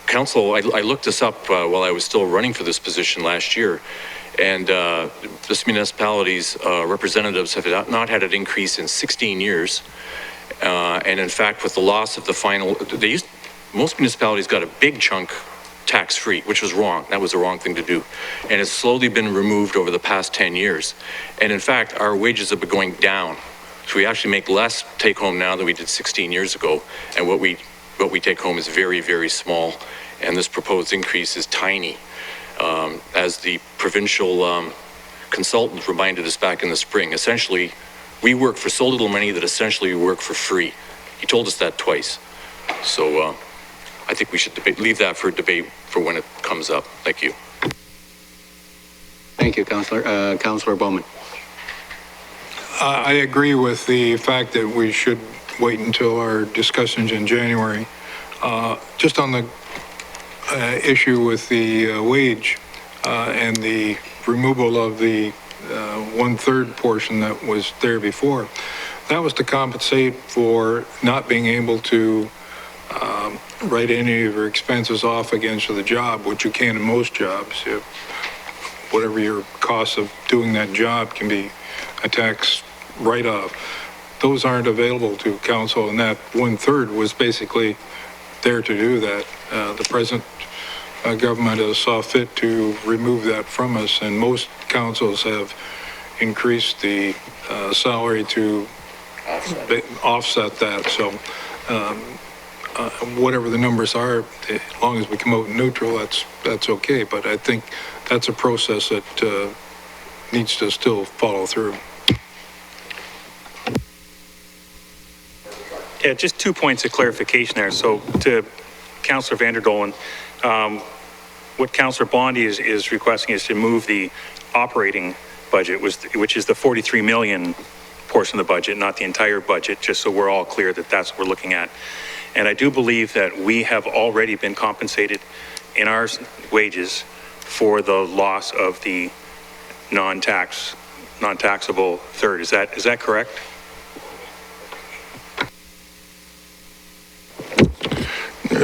Council, I looked this up while I was still running for this position last year, and this municipality's representatives have not had an increase in 16 years. And in fact, with the loss of the final, most municipalities got a big chunk tax-free, which was wrong. That was the wrong thing to do. And it's slowly been removed over the past 10 years. And in fact, our wages have been going down. So we actually make less take-home now than we did 16 years ago. And what we take home is very, very small. And this proposed increase is tiny. As the provincial consultant reminded us back in the spring, essentially, we work for so little money that essentially we work for free. He told us that twice. So I think we should leave that for debate for when it comes up. Thank you. Thank you, Councillor. Councillor Bowman. I agree with the fact that we should wait until our discussions in January. Just on the issue with the wage and the removal of the 1/3 portion that was there before, that was to compensate for not being able to write any of your expenses off against the job, which you can in most jobs. If whatever your costs of doing that job can be a tax write-off. Those aren't available to council, and that 1/3 was basically there to do that. The present government has saw fit to remove that from us, and most councils have increased the salary to offset that. So whatever the numbers are, as long as we come out neutral, that's okay. But I think that's a process that needs to still follow through. Yeah, just 2 points of clarification there. So to Councillor Vanderdolen, what Councillor Bondi is requesting is to move the operating budget, which is the 43 million portion of the budget, not the entire budget, just so we're all clear that that's what we're looking at. And I do believe that we have already been compensated in our wages for the loss of the non-taxable third. Is that correct?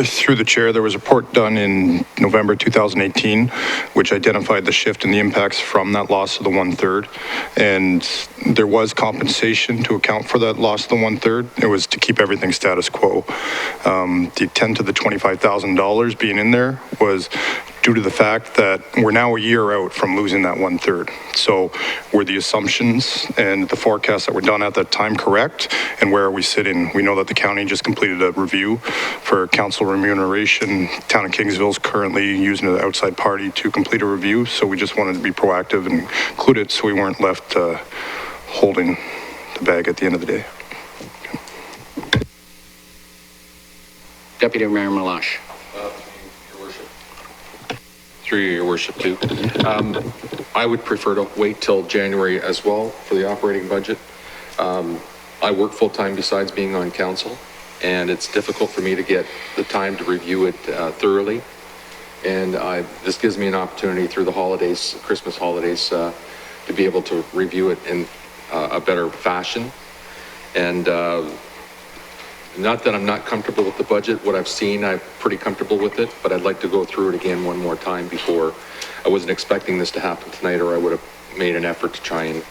Through the chair, there was a report done in November 2018, which identified the shift in the impacts from that loss of the 1/3. And there was compensation to account for that loss of the 1/3. It was to keep everything status quo. The intent of the $25,000 being in there was due to the fact that we're now a year out from losing that 1/3. So were the assumptions and the forecasts that were done at that time correct? And where are we sitting? We know that the county just completed a review for council remuneration. Town of Kingsville is currently using an outside party to complete a review. So we just wanted to be proactive and include it so we weren't left holding the bag at the end of the day. Deputy Mayor Malash. Through your worship too. I would prefer to wait till January as well for the operating budget. I work full-time besides being on council, and it's difficult for me to get the time to review it thoroughly. And this gives me an opportunity through the holidays, Christmas holidays, to be able to review it in a better fashion. And not that I'm not comfortable with the budget. What I've seen, I'm pretty comfortable with it, but I'd like to go through it again one more time before. I wasn't expecting this to happen tonight, or I would have made an effort to try and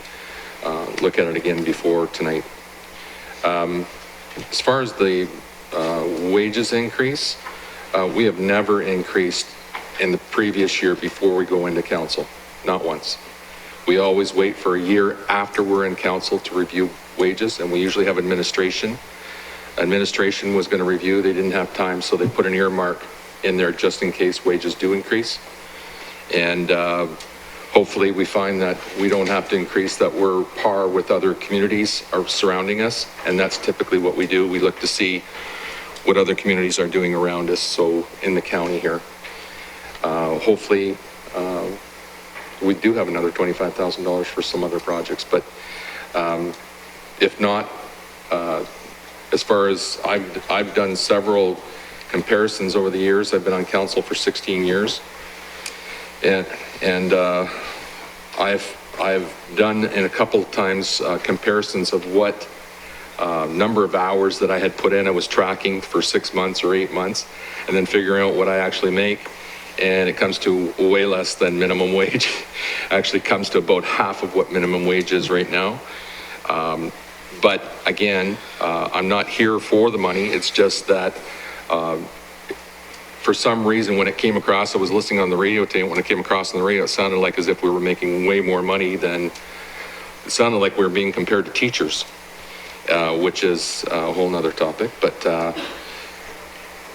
look at it again before tonight. As far as the wages increase, we have never increased in the previous year before we go into council, not once. We always wait for a year after we're in council to review wages, and we usually have administration. Administration was going to review, they didn't have time, so they put an earmark in there just in case wages do increase. And hopefully we find that we don't have to increase, that we're par with other communities are surrounding us, and that's typically what we do. We look to see what other communities are doing around us, so in the county here. Hopefully we do have another $25,000 for some other projects, but if not, as far as I've done several comparisons over the years. I've been on council for 16 years, and I've done in a couple of times comparisons of what number of hours that I had put in. I was tracking for 6 months or 8 months, and then figuring out what I actually make. And it comes to way less than minimum wage. Actually comes to about half of what minimum wage is right now. But again, I'm not here for the money. It's just that for some reason, when it came across, I was listening on the radio today, and when it came across on the radio, it sounded like as if we were making way more money than, it sounded like we were being compared to teachers, which is a whole nother topic.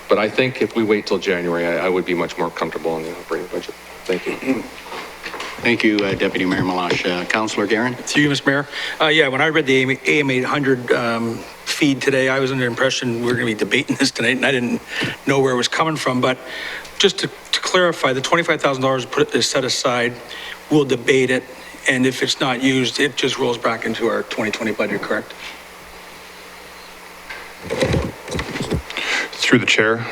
But I think if we wait till January, I would be much more comfortable on the operating budget. Thank you. Thank you, Deputy Mayor Malash. Councillor Guerin? Through you, Mr. Mayor. Yeah, when I read the AM 800 feed today, I was under the impression we were going to be debating this tonight, and I didn't know where it was coming from. But just to clarify, the $25,000 is set aside. We'll debate it, and if it's not used, it just rolls back into our 2020 budget, correct? Through the chair,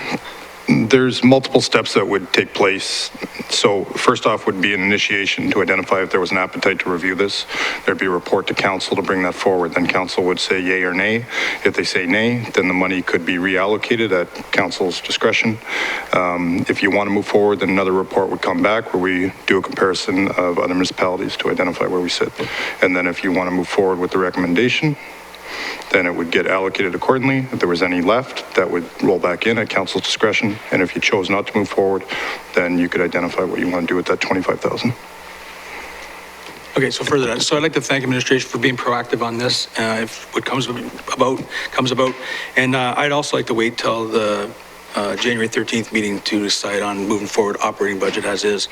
there's multiple steps that would take place. So first off would be an initiation to identify if there was an appetite to review this. There'd be a report to council to bring that forward. Then council would say yay or nay. If they say nay, then the money could be reallocated at council's discretion. If you want to move forward, then another report would come back where we do a comparison of other municipalities to identify where we sit. And then if you want to move forward with the recommendation, then it would get allocated accordingly. If there was any left, that would roll back in at council's discretion. And if you chose not to move forward, then you could identify what you want to do with that $25,000. Okay, so further that. So I'd like to thank administration for being proactive on this. If what comes about. And I'd also like to wait till the January 13th meeting to decide on moving forward operating budget as is.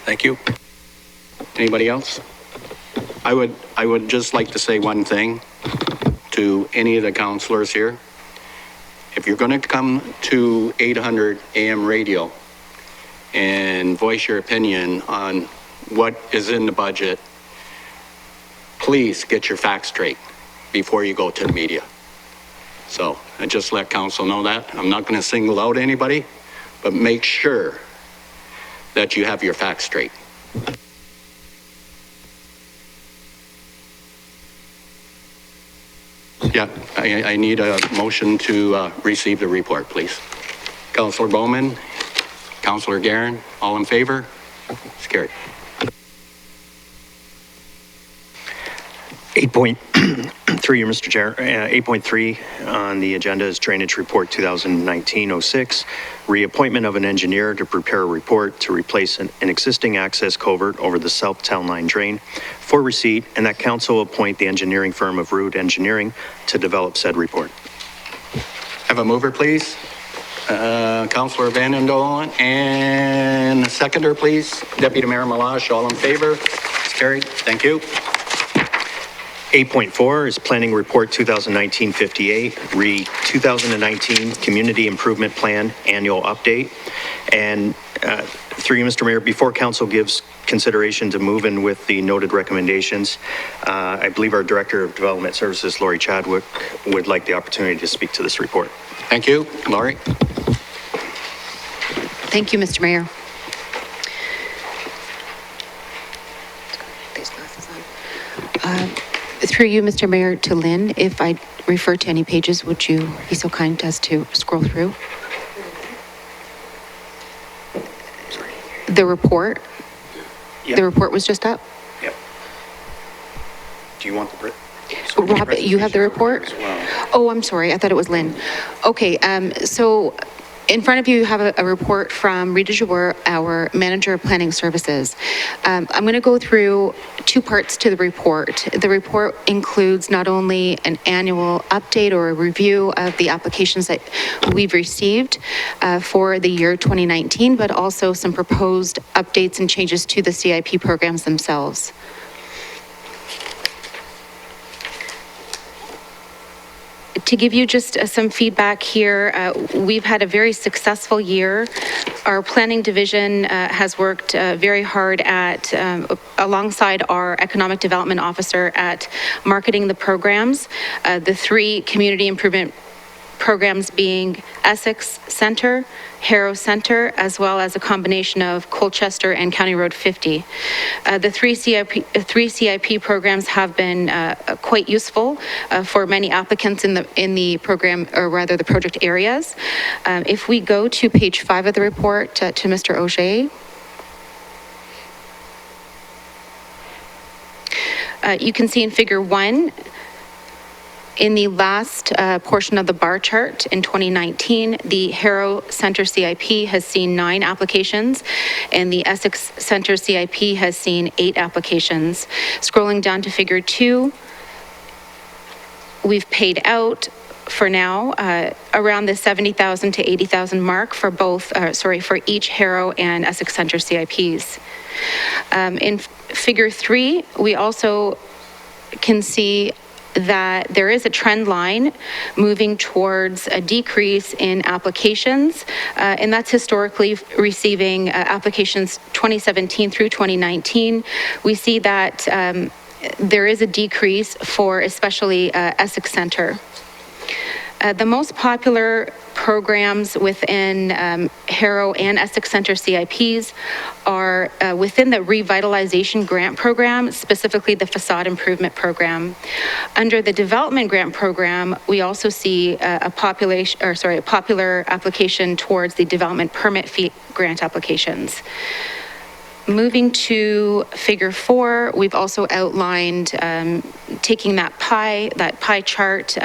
Thank you. Anybody else? I would just like to say one thing to any of the councillors here. If you're going to come to 800 AM radio and voice your opinion on what is in the budget, please get your facts straight before you go to the media. So I just let council know that. I'm not going to single out anybody, but make sure that you have your facts straight. Yeah, I need a motion to receive the report, please. Councillor Bowman, Councillor Guerin, all in favor? It's carried. 8.3, Mr. Chair. 8.3 on the agenda is Drainage Report 2019-06, reappointment of an engineer to prepare a report to replace an existing access culvert over the South Town Line drain for receipt, and that council appoint the engineering firm of Root Engineering to develop said report. Have a mover, please. Councillor Van Dolen, and a seconder, please. Deputy Mayor Malash, all in favor? It's carried. Thank you. 8.4 is Planning Report 2019-58, re 2019 Community Improvement Plan Annual Update. And through you, Mr. Mayor, before council gives consideration to move in with the noted recommendations, I believe our Director of Development Services, Lori Chadwick, would like the opportunity to speak to this report. Thank you. Lori. Thank you, Mr. Mayor. Through you, Mr. Mayor, to Lynn, if I refer to any pages, would you be so kind as to scroll through? The report? Yep. The report was just up? Yep. Do you want the Rob, you have the report? Oh, I'm sorry. I thought it was Lynn. Okay, so in front of you, you have a report from Rita Jouer, our Manager of Planning Services. I'm going to go through two parts to the report. The report includes not only an annual update or a review of the applications that we've received for the year 2019, but also some proposed updates and changes to the CIP programs themselves. To give you just some feedback here, we've had a very successful year. Our planning division has worked very hard at, alongside our economic development officer, at marketing the programs. The 3 community improvement programs being Essex Centre, Harrow Centre, as well as a combination of Colchester and County Road 50. The three CIP programs have been quite useful for many applicants in the program, or rather the project areas. If we go to page 5 of the report to Mr. Auger. You can see in figure 1, in the last portion of the bar chart in 2019, the Harrow Centre CIP has seen 9 applications, and the Essex Centre CIP has seen 8 applications. Scrolling down to figure 2, we've paid out for now around the 70,000 to 80,000 mark for both, for each Harrow and Essex Centre CIPs. In figure 3, we also can see that there is a trend line moving towards a decrease in applications, and that's historically receiving applications 2017 through 2019. We see that there is a decrease for especially Essex Centre. The most popular programs within Harrow and Essex Centre CIPs are within the revitalization grant program, specifically the facade improvement program. Under the development grant program, we also see a popular application towards the development permit fee grant applications. Moving to figure 4, we've also outlined taking that pie chart.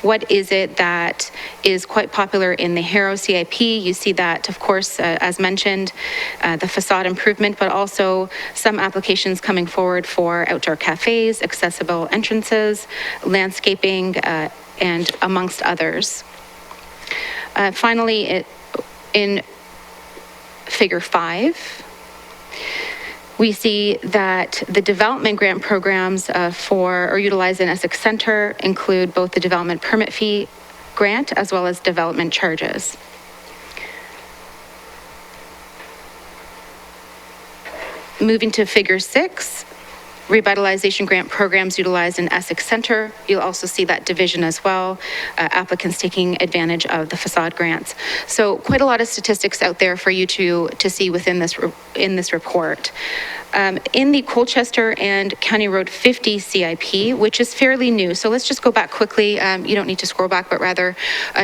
What is it that is quite popular in the Harrow CIP? You see that, of course, as mentioned, the facade improvement, but also some applications coming forward for outdoor cafes, accessible entrances, landscaping, and amongst others. Finally, in figure 5, we see that the development grant programs utilized in Essex Centre include both the development permit fee grant as well as development charges. Moving to figure 6, revitalization grant programs utilized in Essex Centre. You'll also see that division as well, applicants taking advantage of the facade grants. So quite a lot of statistics out there for you to see within this report. In the Colchester and County Road 50 CIP, which is fairly new, so let's just go back quickly. You don't need to scroll back, but rather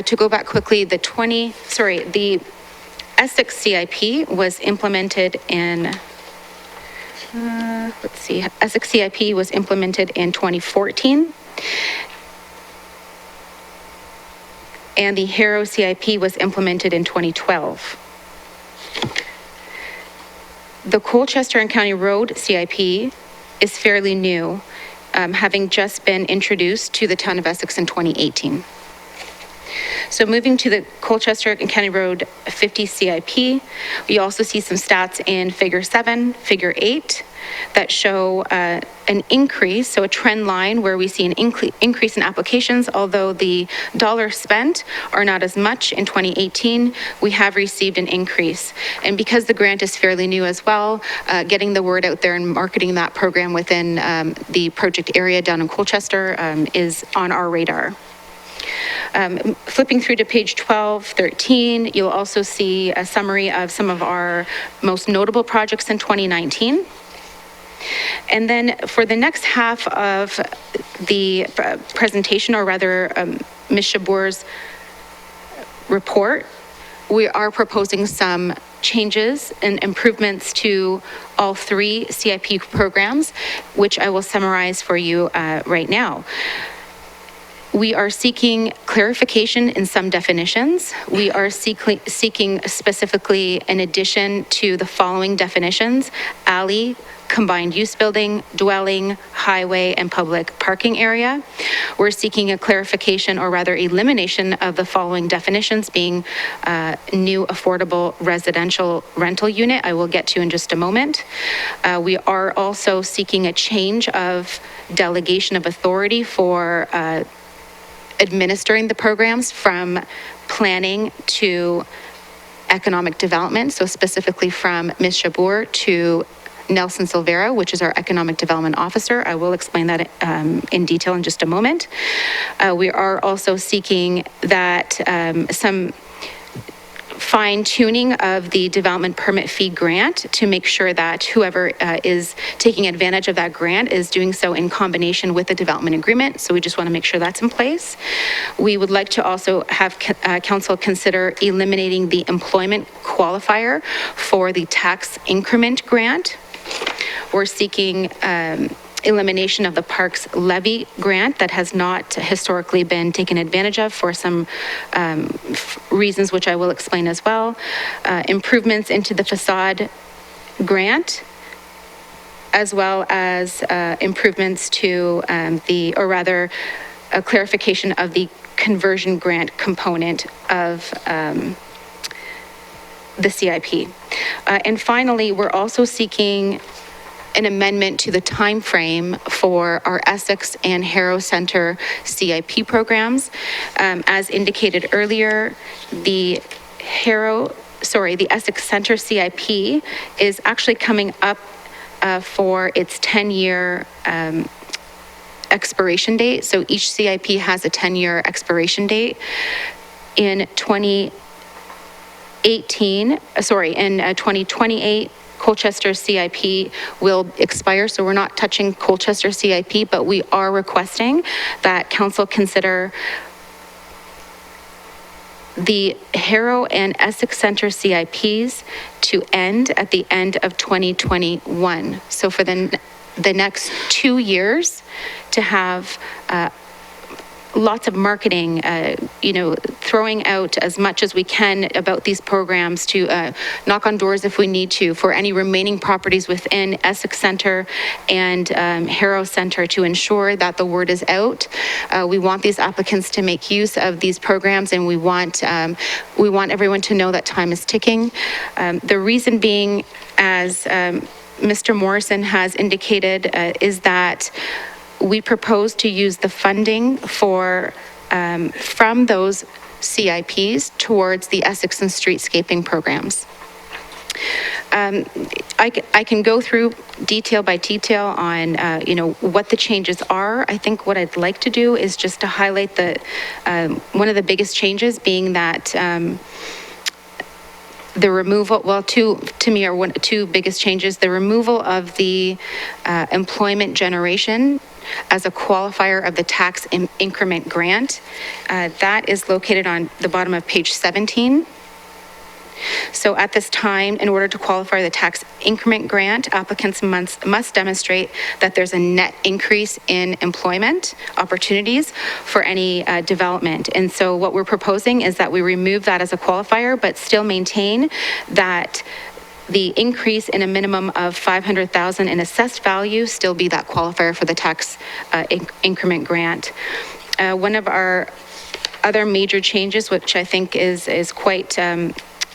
to go back quickly, the Essex CIP was implemented in Essex CIP was implemented in 2014, and the Harrow CIP was implemented in 2012. The Colchester and County Road CIP is fairly new, having just been introduced to the town of Essex in 2018. So moving to the Colchester and County Road 50 CIP, we also see some stats in figure 7, figure 8 that show an increase, so a trend line where we see an increase in applications, although the dollars spent are not as much. In 2018, we have received an increase. And because the grant is fairly new as well, getting the word out there and marketing that program within the project area down in Colchester is on our radar. Flipping through to page 12, 13, you'll also see a summary of some of our most notable projects in 2019. And then for the next half of the presentation, or rather Ms. Chabour's report, we are proposing some changes and improvements to all 3 CIP programs, which I will summarize for you right now. We are seeking clarification in some definitions. We are seeking specifically an addition to the following definitions: alley, combined use building, dwelling, highway, and public parking area. We're seeking a clarification, or rather elimination, of the following definitions, being new affordable residential rental unit, I will get to in just a moment. We are also seeking a change of delegation of authority for administering the programs from planning to economic development, so specifically from Ms. Jabour to Nelson Silvera, which is our Economic Development Officer. I will explain that in detail in just a moment. We are also seeking that some fine-tuning of the development permit fee grant to make sure that whoever is taking advantage of that grant is doing so in combination with the development agreement. So we just want to make sure that's in place. We would like to also have council consider eliminating the employment qualifier for the tax increment grant. We're seeking elimination of the Parks Levy grant that has not historically been taken advantage of for some reasons, which I will explain as well. Improvements into the facade grant, as well as improvements to a clarification of the conversion grant component of the CIP. And finally, we're also seeking an amendment to the time frame for our Essex and Harrow Center CIP programs. As indicated earlier, the Essex Center CIP is actually coming up for its 10-year expiration date. So each CIP has a 10-year expiration date. In 2028, Colchester CIP will expire, so we're not touching Colchester CIP, but we are requesting that council consider the Harrow and Essex Center CIPs to end at the end of 2021. So for the next 2 years to have lots of marketing, throwing out as much as we can about these programs, to knock on doors if we need to, for any remaining properties within Essex Center and Harrow Center, to ensure that the word is out. We want these applicants to make use of these programs, and we want everyone to know that time is ticking. The reason being, as Mr. Morrison has indicated, is that we propose to use the funding from those CIPs towards the Essex and streetscaping programs. I can go through detail by detail on, what the changes are. I think what I'd like to do is just to highlight one of the biggest changes being that the removal, two biggest changes, the removal of the employment generation as a qualifier of the tax increment grant. That is located on the bottom of page 17. So at this time, in order to qualify the tax increment grant, applicants must demonstrate that there's a net increase in employment opportunities for any development. And so what we're proposing is that we remove that as a qualifier, but still maintain that the increase in a minimum of $500,000 in assessed value still be that qualifier for the tax increment grant. One of our other major changes, which I think is quite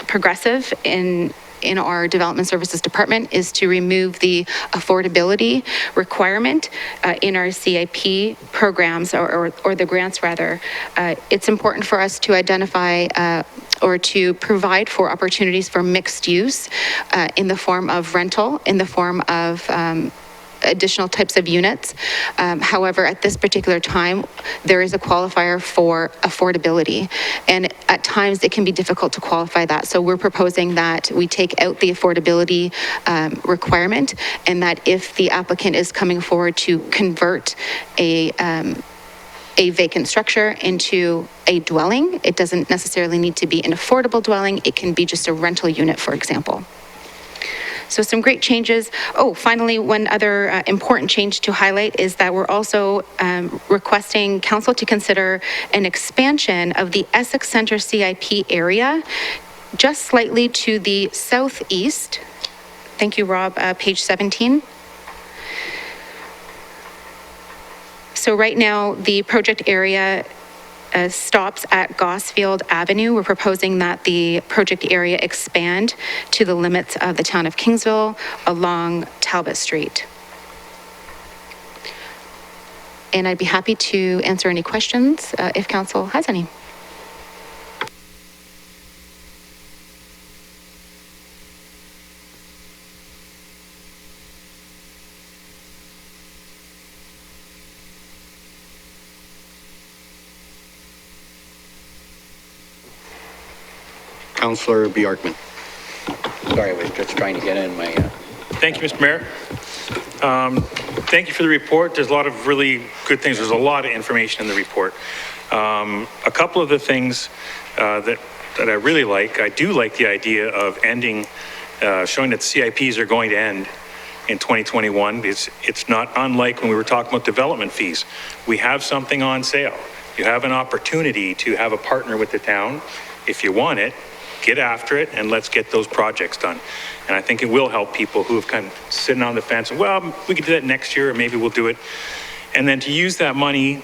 progressive in our development services department, is to remove the affordability requirement in our CIP programs, or the grants rather. It's important for us to identify or to provide for opportunities for mixed use in the form of rental, in the form of additional types of units. However, at this particular time, there is a qualifier for affordability, and at times it can be difficult to qualify that. So we're proposing that we take out the affordability requirement, and that if the applicant is coming forward to convert a vacant structure into a dwelling, it doesn't necessarily need to be an affordable dwelling. It can be just a rental unit, for example. So some great changes. Oh, finally, one other important change to highlight is that we're also requesting council to consider an expansion of the Essex Center CIP area just slightly to the southeast. Thank you, Rob. Page 17. So right now, the project area stops at Gosfield Avenue. We're proposing that the project area expand to the limits of the town of Kingsville along Talbot Street. And I'd be happy to answer any questions if council has any. Councillor Bjorkman. Sorry, I was just trying to get in my... Thank you, Mr. Mayor. Thank you for the report. There's a lot of really good things. There's a lot of information in the report. A couple of the things that I really like, I do like the idea of ending, showing that CIPs are going to end in 2021. It's not unlike when we were talking about development fees. We have something on sale. You have an opportunity to have a partner with the town. If you want it, get after it and let's get those projects done. And I think it will help people who have kind of sitting on the fence, well, we could do that next year or maybe we'll do it. And then to use that money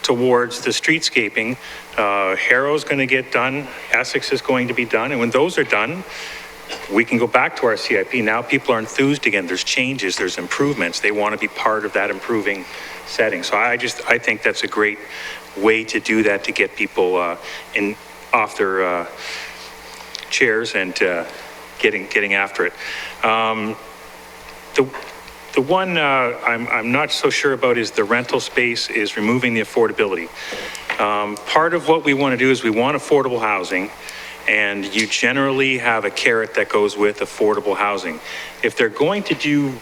towards the streetscaping, Harrow's going to get done, Essex is going to be done, and when those are done, we can go back to our CIP. Now people are enthused again. There's changes, there's improvements. They want to be part of that improving setting. So I think that's a great way to do that, to get people off their chairs and getting after it. The one I'm not so sure about is the rental space, is removing the affordability. Part of what we want to do is we want affordable housing, and you generally have a carrot that goes with affordable housing. If they're going to do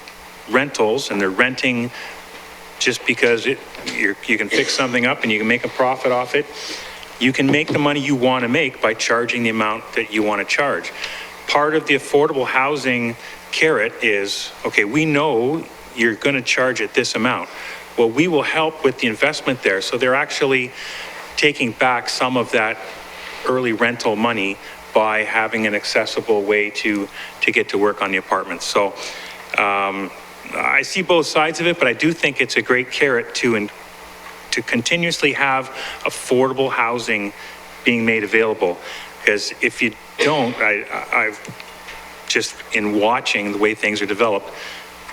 rentals and they're renting just because you can fix something up and you can make a profit off it, you can make the money you want to make by charging the amount that you want to charge. Part of the affordable housing carrot is, okay, we know you're going to charge at this amount. Well, we will help with the investment there. So they're actually taking back some of that early rental money by having an accessible way to get to work on the apartments. So I see both sides of it, but I do think it's a great carrot to continuously have affordable housing being made available. Because if you don't, I've just, in watching the way things are developed,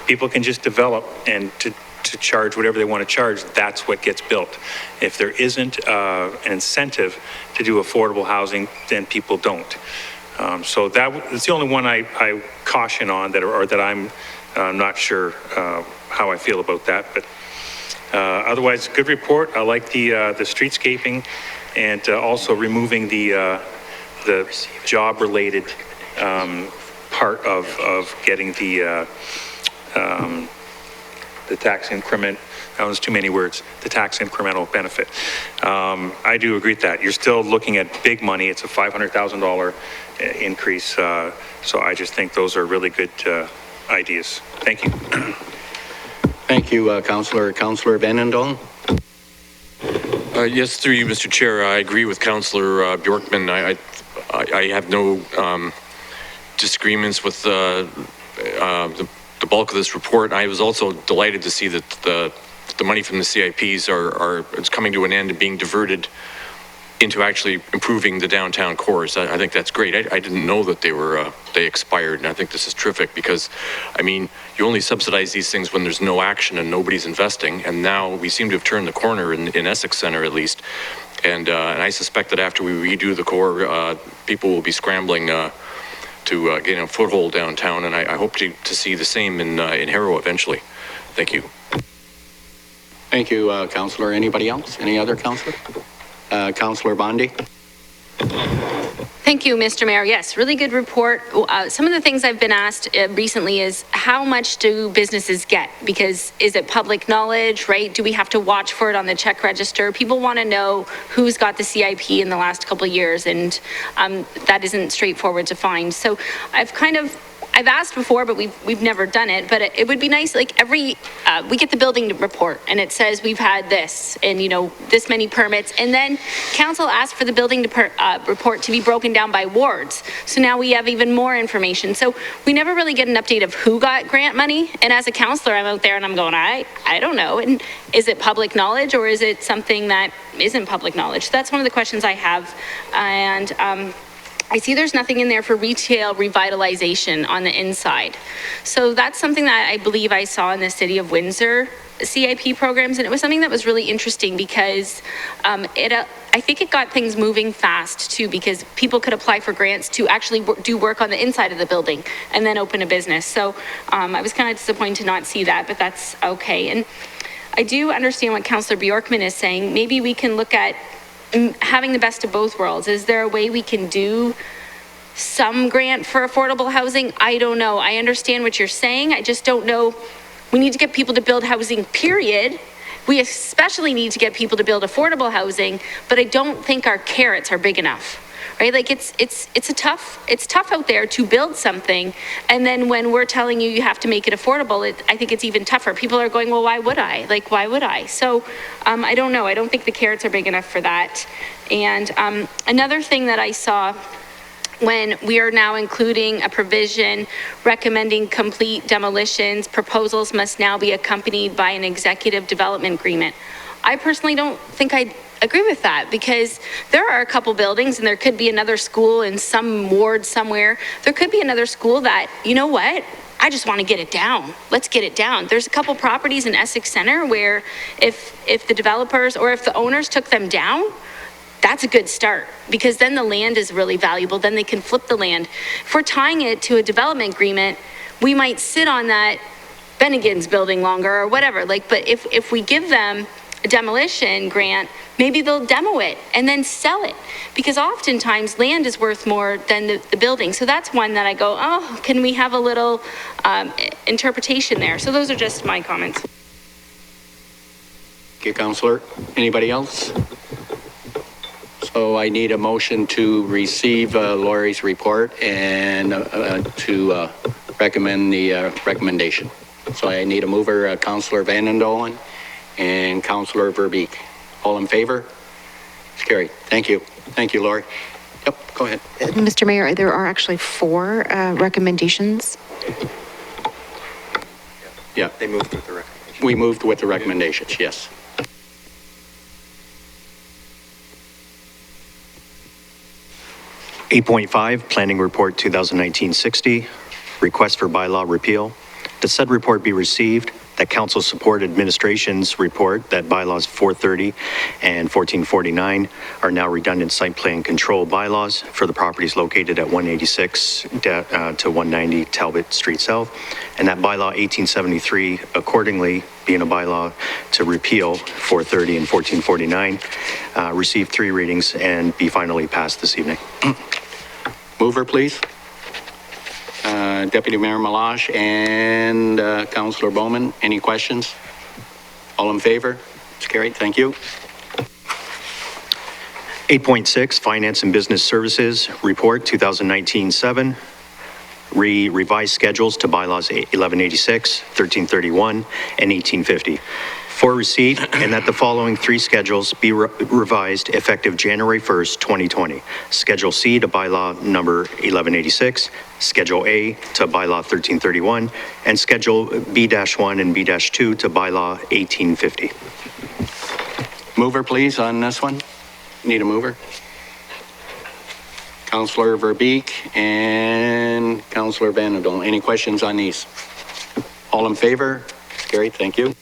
people can just develop and to charge whatever they want to charge, that's what gets built. If there isn't an incentive to do affordable housing, then people don't. So that's the only one I caution on, that I'm not sure how I feel about that. But otherwise, good report. I like the streetscaping, and also removing the job-related part of getting the tax increment. That was too many words. The tax incremental benefit. I do agree with that. You're still looking at big money. It's a $500,000 increase. So I just think those are really good ideas. Thank you. Thank you, Councillor. Councillor Benendon. Yes, through you, Mr. Chair. I agree with Councillor Bjorkman. I have no disagreements with the bulk of this report. I was also delighted to see that the money from the CIPs is coming to an end and being diverted into actually improving the downtown cores. I think that's great. I didn't know that they expired, and I think this is terrific because, I mean, you only subsidize these things when there's no action and nobody's investing, and now we seem to have turned the corner in Essex Centre at least, and I suspect that after we redo the core, people will be scrambling to get a foothold downtown, and I hope to see the same in Harrow eventually. Thank you. Thank you, Councillor. Anybody else? Any other councillor? Councillor Bondi. Thank you, Mr. Mayor. Yes, really good report. Some of the things I've been asked recently is how much do businesses get? Because is it public knowledge, right? Do we have to watch for it on the check register? People want to know who's got the CIP in the last couple of years, and that isn't straightforward to find. So I've asked before, but we've never done it, but it would be nice, like we get the building report and it says we've had this and, this many permits, and then council asked for the building report to be broken down by wards. So now we have even more information. So we never really get an update of who got grant money. And as a councillor, I'm out there and I'm going, I don't know. And is it public knowledge or is it something that isn't public knowledge? So that's one of the questions I have. And, I see there's nothing in there for retail revitalization on the inside. So that's something that I believe I saw in the city of Windsor CIP programs, and it was something that was really interesting because I think it got things moving fast too, because people could apply for grants to actually do work on the inside of the building and then open a business. So I was kind of disappointed to not see that, but that's okay. And I do understand what Councillor Bjorkman is saying. Maybe we can look at having the best of both worlds. Is there a way we can do some grant for affordable housing? I don't know. I understand what you're saying. I just don't know. We need to get people to build housing, period. We especially need to get people to build affordable housing, but I don't think our carrots are big enough, right? Like it's tough out there to build something. And then when we're telling you have to make it affordable, I think it's even tougher. People are going, well, why would I? Like, why would I? So I don't know. I don't think the carrots are big enough for that. And another thing that I saw, when we are now including a provision recommending complete demolitions, proposals must now be accompanied by an executive development agreement. I personally don't think I agree with that, because there are a couple buildings and there could be another school in some ward somewhere. There could be another school that, you know what? I just want to get it down. Let's get it down. There's a couple properties in Essex Center where if the developers or if the owners took them down, that's a good start, because then the land is really valuable. Then they can flip the land. If we're tying it to a development agreement, we might sit on that Bennigan's building longer or whatever. Like, but if we give them a demolition grant, maybe they'll demo it and then sell it, because oftentimes land is worth more than the building. So that's one that I go, oh, can we have a little interpretation there? So those are just my comments. Thank you, Councillor. Anybody else? So I need a motion to receive Lori's report and to recommend the recommendation. So I need a mover, Councillor Vandendolen and Councillor Verbeek. All in favor? It's carried. Thank you. Thank you, Lori. Yep, go ahead. Mr. Mayor, there are actually 4 recommendations. Yeah. They moved with the recommendation. We moved with the recommendations, yes. .5 Planning Report 2019-60, request for bylaw repeal. That said report be received, that council support administration's report that bylaws 430 and 1449 are now redundant site plan control bylaws for the properties located at 186 to 190 Talbot Street South, and that bylaw 1873 accordingly being a bylaw to repeal 430 and 1449, receive 3 readings and be finally passed this evening. Mover, please. Deputy Mayor Malash and Councillor Bowman, any questions? All in favor? It's carried. Thank you. 8.6 Finance and Business Services Report 2019-7. Revised schedules to bylaws 1186, 1331, and 1850. For receipt, and that the following 3 schedules be revised effective January 1st, 2020. Schedule C to bylaw number 1186, Schedule A to bylaw 1331, and Schedule B-1 and B-2 to bylaw 1850. Mover, please, on this one. Need a mover. Councillor Verbeek and Councillor Vandendolen. Any questions on these? All in favor? It's carried. Thank you.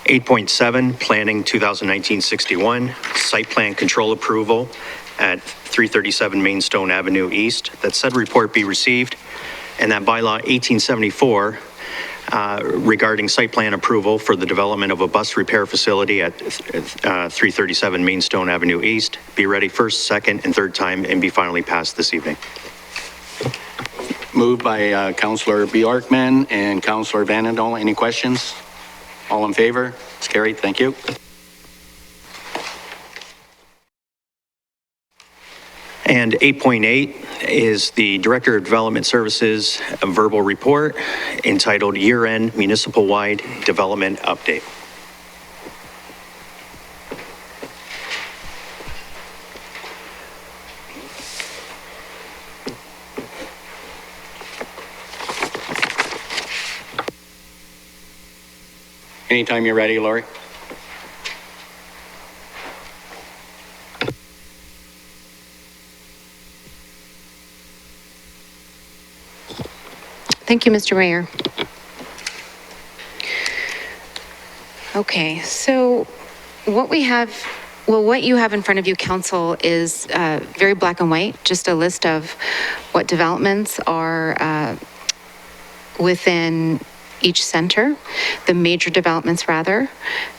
8.7 Planning 2019-61, Site Plan Control Approval at 337 Mainstone Avenue East. That said report be received, and that bylaw 1874 regarding site plan approval for the development of a bus repair facility at 337 Mainstone Avenue East be ready first, second, and third time and be finally passed this evening. Moved by Councillor Bjorkman and Councillor Vandendolen. Any questions? All in favor? It's carried. Thank you. And 8.8 is the Director of Development Services verbal report entitled Year-End Municipal-Wide Development Update. Anytime you're ready, Lori. Thank you, Mr. Mayor. Okay, so what we have, well, what you have in front of you, council, is very black and white, just a list of what developments are within each center, the major developments rather.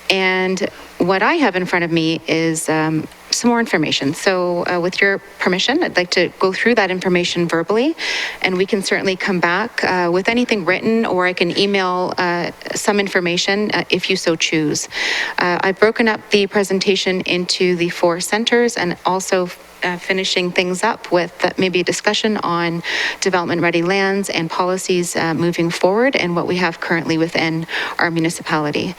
And what I have in front of me is some more information. So with your permission, I'd like to go through that information verbally, and we can certainly come back with anything written, or I can email some information if you so choose. I've broken up the presentation into the 4 centers, and also finishing things up with maybe a discussion on development-ready lands and policies moving forward, and what we have currently within our municipality.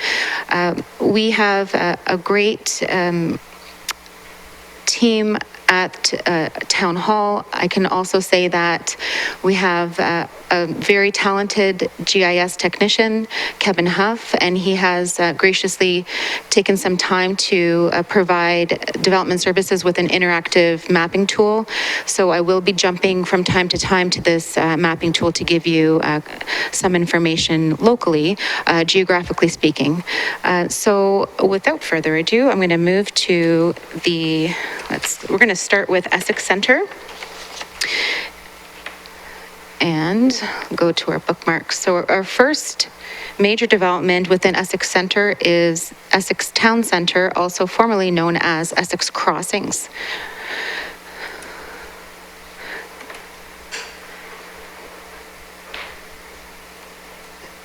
We have a great team at Town Hall. I can also say that we have a very talented GIS technician, Kevin Huff, and he has graciously taken some time to provide development services with an interactive mapping tool. So I will be jumping from time to time to this mapping tool to give you some information locally, geographically speaking. So without further ado, I'm going to move to the, we're going to start with Essex Center and go to our bookmarks. So our first major development within Essex Center is Essex Town Center, also formerly known as Essex Crossings.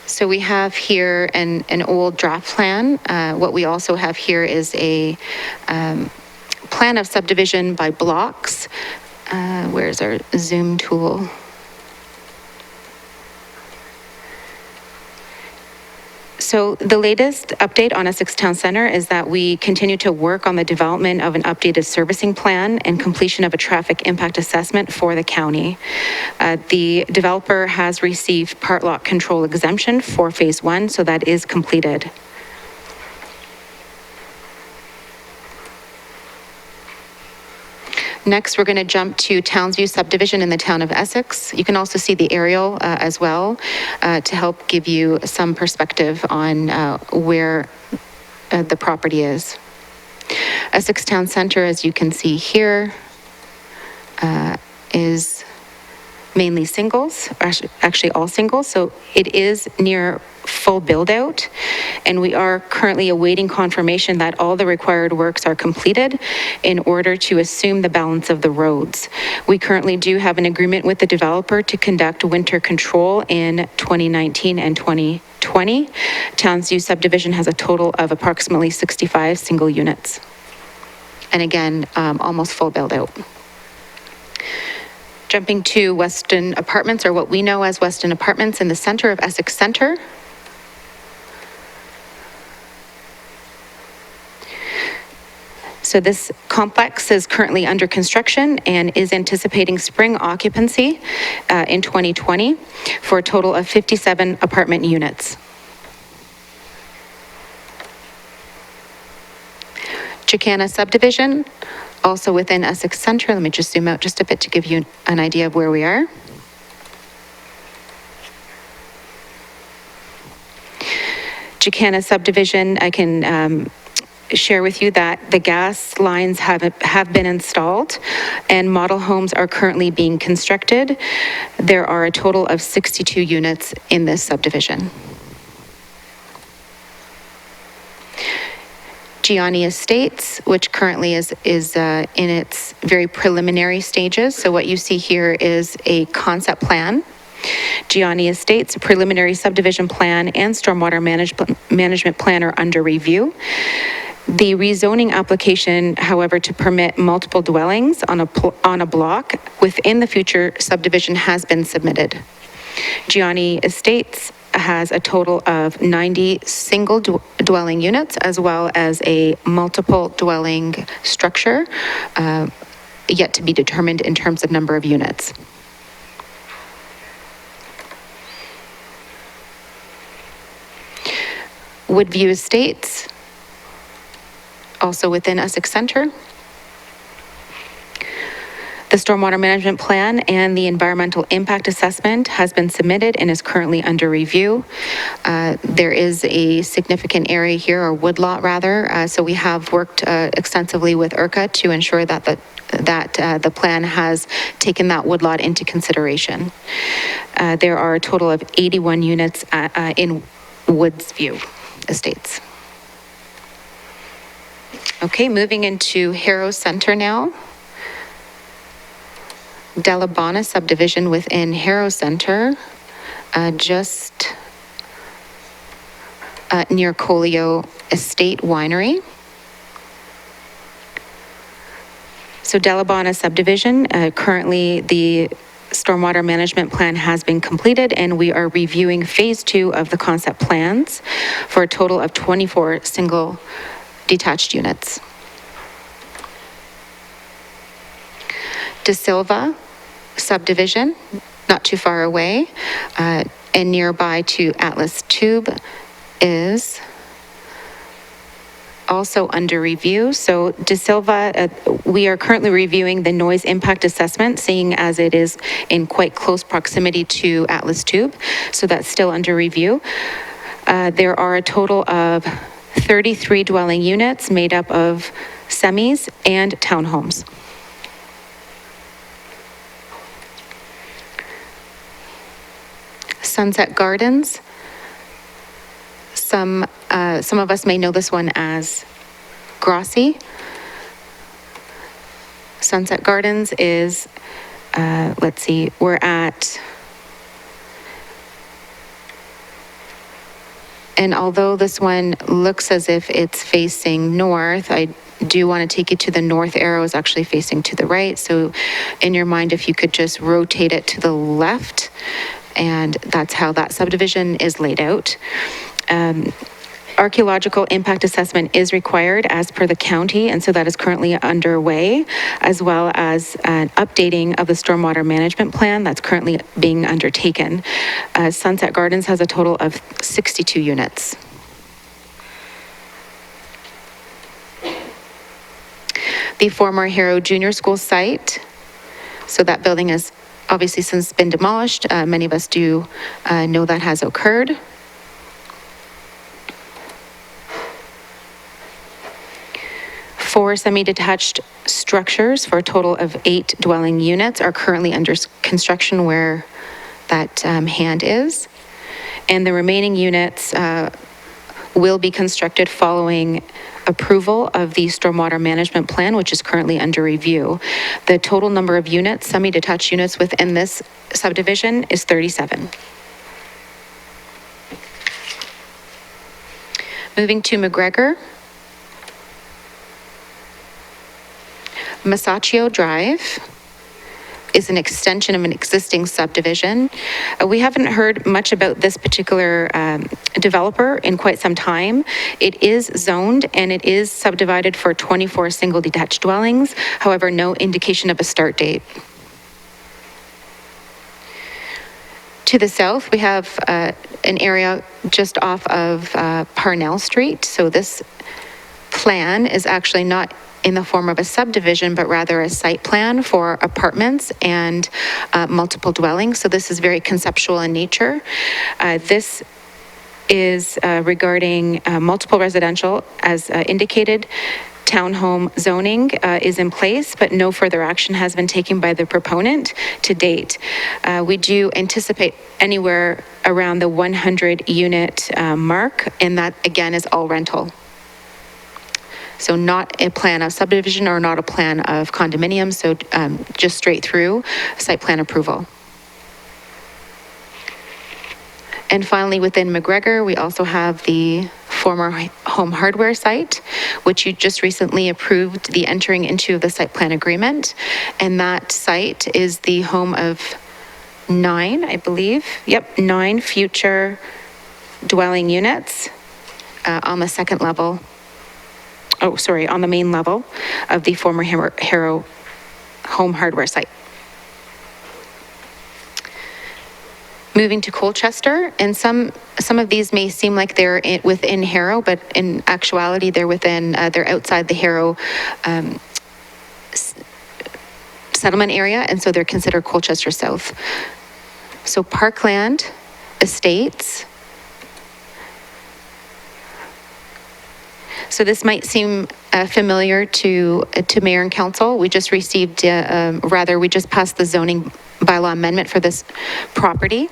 So we have here an old draft plan. What we also have here is a plan of subdivision by blocks. Where's our zoom tool? So the latest update on Essex Town Center is that we continue to work on the development of an updated servicing plan and completion of a traffic impact assessment for the county. The developer has received part lot control exemption for phase 1, so that is completed. Next, we're going to jump to Townsview subdivision in the town of Essex. You can also see the aerial as well to help give you some perspective on where the property is. Essex Town Center, as you can see here, is mainly singles, actually all singles. So it is near full build out, and we are currently awaiting confirmation that all the required works are completed in order to assume the balance of the roads. We currently do have an agreement with the developer to conduct winter control in 2019 and 2020. Townsview subdivision has a total of approximately 65 single units. And again, almost full build out. Jumping to Weston Apartments, or what we know as Weston Apartments, in the center of Essex Center. So this complex is currently under construction and is anticipating spring occupancy in 2020 for a total of 57 apartment units. Chicana subdivision, also within Essex Center. Let me just zoom out just a bit to give you an idea of where we are. Chicana subdivision, I can share with you that the gas lines have been installed and model homes are currently being constructed. There are a total of 62 units in this subdivision. Gianni Estates, which currently is in its very preliminary stages. So what you see here is a concept plan. Gianni Estates, preliminary subdivision plan and stormwater management plan are under review. The rezoning application, however, to permit multiple dwellings on a block within the future subdivision has been submitted. Gianni Estates has a total of 90 single dwelling units, as well as a multiple dwelling structure, yet to be determined in terms of number of units. Woodview Estates, also within Essex Center. The stormwater management plan and the environmental impact assessment has been submitted and is currently under review. There is a significant area here, or woodlot rather, so we have worked extensively with IRCA to ensure that the plan has taken that woodlot into consideration. There are a total of 81 units in Woodsview Estates. Okay, moving into Harrow Center now. Delabana subdivision within Harrow Center, just near Colio Estate Winery. So Delabana subdivision, currently the stormwater management plan has been completed and we are reviewing phase 2 of the concept plans for a total of 24 single detached units. De Silva subdivision, not too far away, and nearby to Atlas Tube is also under review. So De Silva, we are currently reviewing the noise impact assessment, seeing as it is in quite close proximity to Atlas Tube. So that's still under review. There are a total of 33 dwelling units made up of semis and townhomes. Sunset Gardens. Some of us may know this one as Grossi. Sunset Gardens is, let's see, we're at, and although this one looks as if it's facing north, I do want to take you to the north arrow is actually facing to the right. So in your mind, if you could just rotate it to the left, and that's how that subdivision is laid out. Archaeological impact assessment is required as per the county, and so that is currently underway, as well as an updating of the stormwater management plan that's currently being undertaken. Sunset Gardens has a total of 62 units. The former Harrow Junior School site, so that building has obviously since been demolished. Many of us do know that has occurred. Four semi-detached structures for a total of 8 dwelling units are currently under construction where that hand is. And the remaining units will be constructed following approval of the stormwater management plan, which is currently under review. The total number of units, semi-detached units within this subdivision is 37. Moving to McGregor. Masaccio Drive is an extension of an existing subdivision. We haven't heard much about this particular developer in quite some time. It is zoned and it is subdivided for 24 single detached dwellings. However, no indication of a start date. To the south, we have an area just off of Parnell Street. So this plan is actually not in the form of a subdivision, but rather a site plan for apartments and multiple dwellings. So this is very conceptual in nature. This is regarding multiple residential, as indicated. Townhome zoning is in place, but no further action has been taken by the proponent to date. We do anticipate anywhere around the 100 unit mark, and that again is all rental. So not a plan of subdivision or not a plan of condominium, so just straight through site plan approval. And finally, within McGregor, we also have the former Home Hardware site, which you just recently approved the entering into the site plan agreement. And that site is the home of 9, I believe. Yep, 9 future dwelling units on the second level. Oh, sorry, on the main level of the former Harrow Home Hardware site. Moving to Colchester, and some of these may seem like they're within Harrow, but in actuality, they're outside the Harrow settlement area, and so they're considered Colchester South. So Parkland Estates. So this might seem familiar to Mayor and Council. We just received, we just passed the zoning bylaw amendment for this property,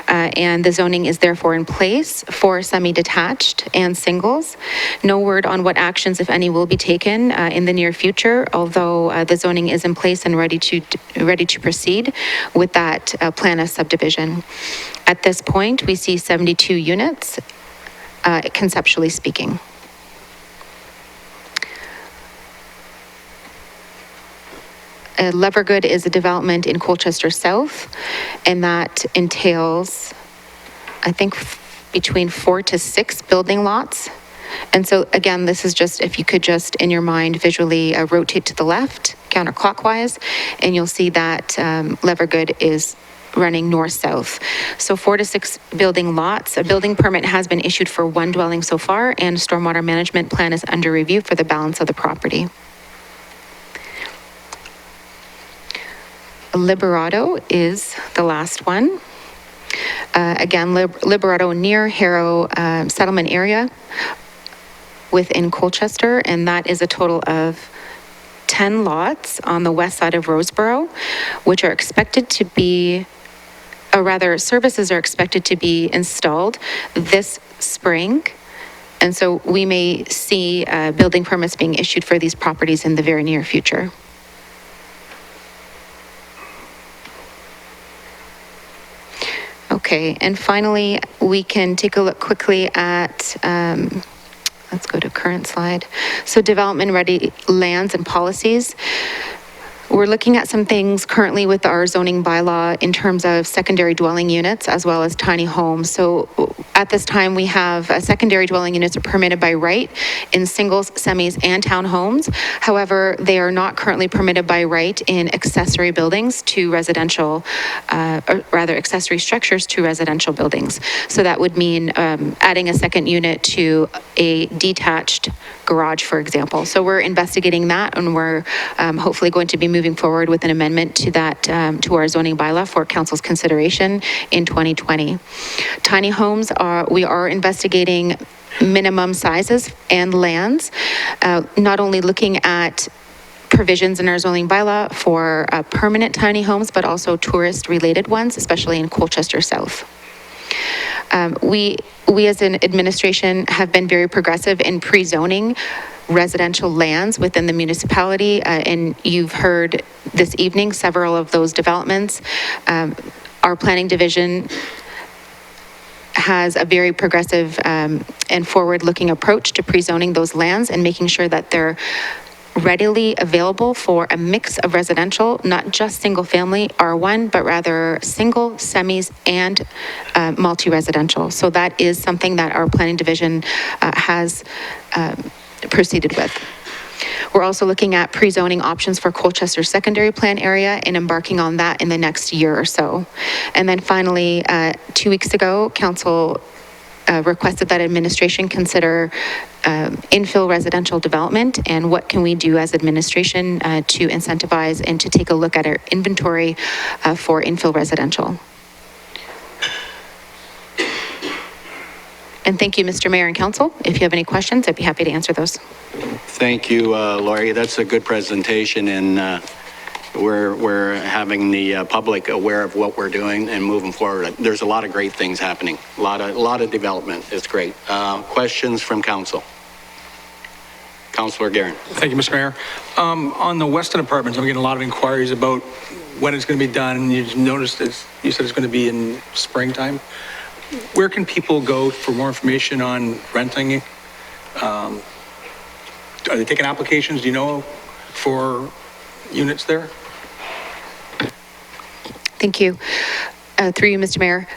and the zoning is therefore in place for semi-detached and singles. No word on what actions, if any, will be taken in the near future, although the zoning is in place and ready to proceed with that plan of subdivision. At this point, we see 72 units, conceptually speaking. Levergood is a development in Colchester South, and that entails, I think, between 4 to 6 building lots. And so again, this is just, if you could just in your mind visually rotate to the left counterclockwise, and you'll see that Levergood is running north-south. So 4 to 6 building lots. A building permit has been issued for 1 dwelling so far, and a stormwater management plan is under review for the balance of the property. Liberato is the last one. Again, Liberato near Harrow settlement area within Colchester, and that is a total of 10 lots on the west side of Roseboro, which are expected to be, or rather, services are expected to be installed this spring. And so we may see building permits being issued for these properties in the very near future. Okay, and finally, we can take a look quickly at, let's go to current slide. So development-ready lands and policies. We're looking at some things currently with our zoning bylaw in terms of secondary dwelling units as well as tiny homes. So at this time, we have secondary dwelling units are permitted by right in singles, semis, and townhomes. However, they are not currently permitted by right in accessory buildings to residential, or rather accessory structures to residential buildings. So that would mean adding a second unit to a detached garage, for example. So we're investigating that, and we're hopefully going to be moving forward with an amendment to that, to our zoning bylaw for council's consideration in 2020. Tiny homes we are investigating minimum sizes and lands, not only looking at provisions in our zoning bylaw for permanent tiny homes, but also tourist-related ones, especially in Colchester South. We as an administration have been very progressive in pre-zoning residential lands within the municipality, and you've heard this evening several of those developments. Our planning division has a very progressive and forward-looking approach to pre-zoning those lands and making sure that they're readily available for a mix of residential, not just single-family R1, but rather single, semis, and multi-residential. So that is something that our planning division has proceeded with. We're also looking at pre-zoning options for Colchester secondary plan area and embarking on that in the next year or so. And then finally, 2 weeks ago, council requested that administration consider infill residential development and what can we do as administration to incentivize and to take a look at our inventory for infill residential. And thank you, Mr. Mayor and Council. If you have any questions, I'd be happy to answer those. Thank you, Laurie. That's a good presentation, and we're having the public aware of what we're doing and moving forward. There's a lot of great things happening. A lot of development. It's great. Questions from council? Councilor Guerin. Thank you, Mr. Mayor. On the Weston Apartments, I'm getting a lot of inquiries about when it's going to be done. You noticed this, you said it's going to be in springtime. Where can people go for more information on renting? Are they taking applications, do you know, for units there? Thank you. Through you, Mr. Mayor.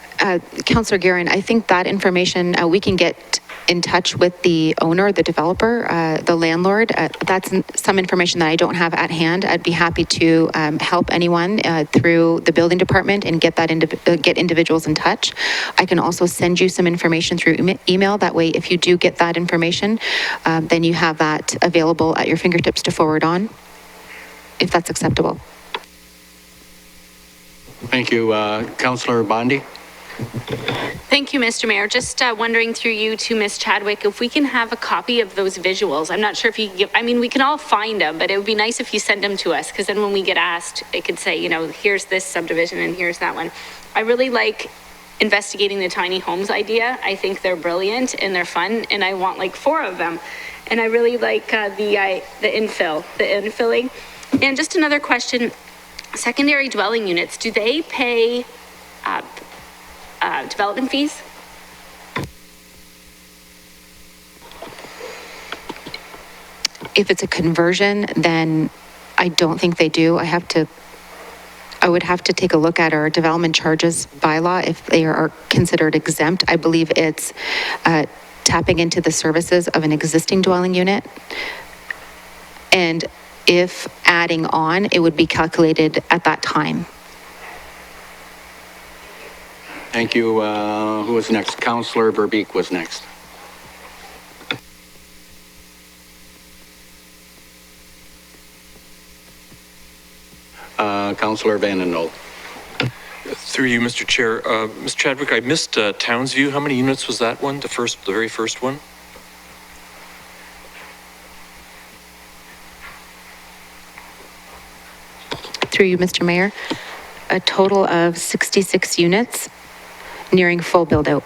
Councilor Guerin, I think that information, we can get in touch with the owner, the developer, the landlord. That's some information that I don't have at hand. I'd be happy to help anyone through the building department and get that get individuals in touch. I can also send you some information through email. That way, if you do get that information, then you have that available at your fingertips to forward on, if that's acceptable. Thank you. Councillor Bondi? Thank you, Mr. Mayor. Just wondering through you to Ms. Chadwick, if we can have a copy of those visuals. I'm not sure if you can give, I mean, we can all find them, but it would be nice if you send them to us, because then when we get asked, it could say, you know, here's this subdivision and here's that one. I really like investigating the tiny homes idea. I think they're brilliant and they're fun, and I want like 4 of them. And I really like the infilling. And just another question, secondary dwelling units, do they pay development fees? If it's a conversion, then I don't think they do. I would have to take a look at our development charges bylaw if they are considered exempt. I believe it's tapping into the services of an existing dwelling unit. And if adding on, it would be calculated at that time. Thank you. Who was next? Councillor Verbeek was next. Councillor Vandenol. Through you, Mr. Chair. Ms. Chadwick, I missed Townsview. How many units was that one, the very first one? Through you, Mr. Mayor, a total of 66 units nearing full build out.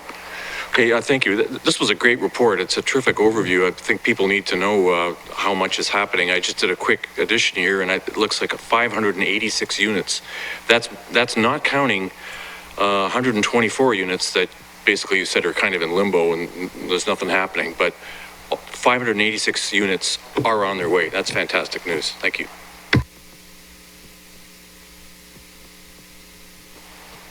Okay, thank you. This was a great report. It's a terrific overview. I think people need to know how much is happening. I just did a quick addition here, and it looks like 586 units. That's not counting 124 units that basically you said are kind of in limbo and there's nothing happening. But 586 units are on their way. That's fantastic news. Thank you.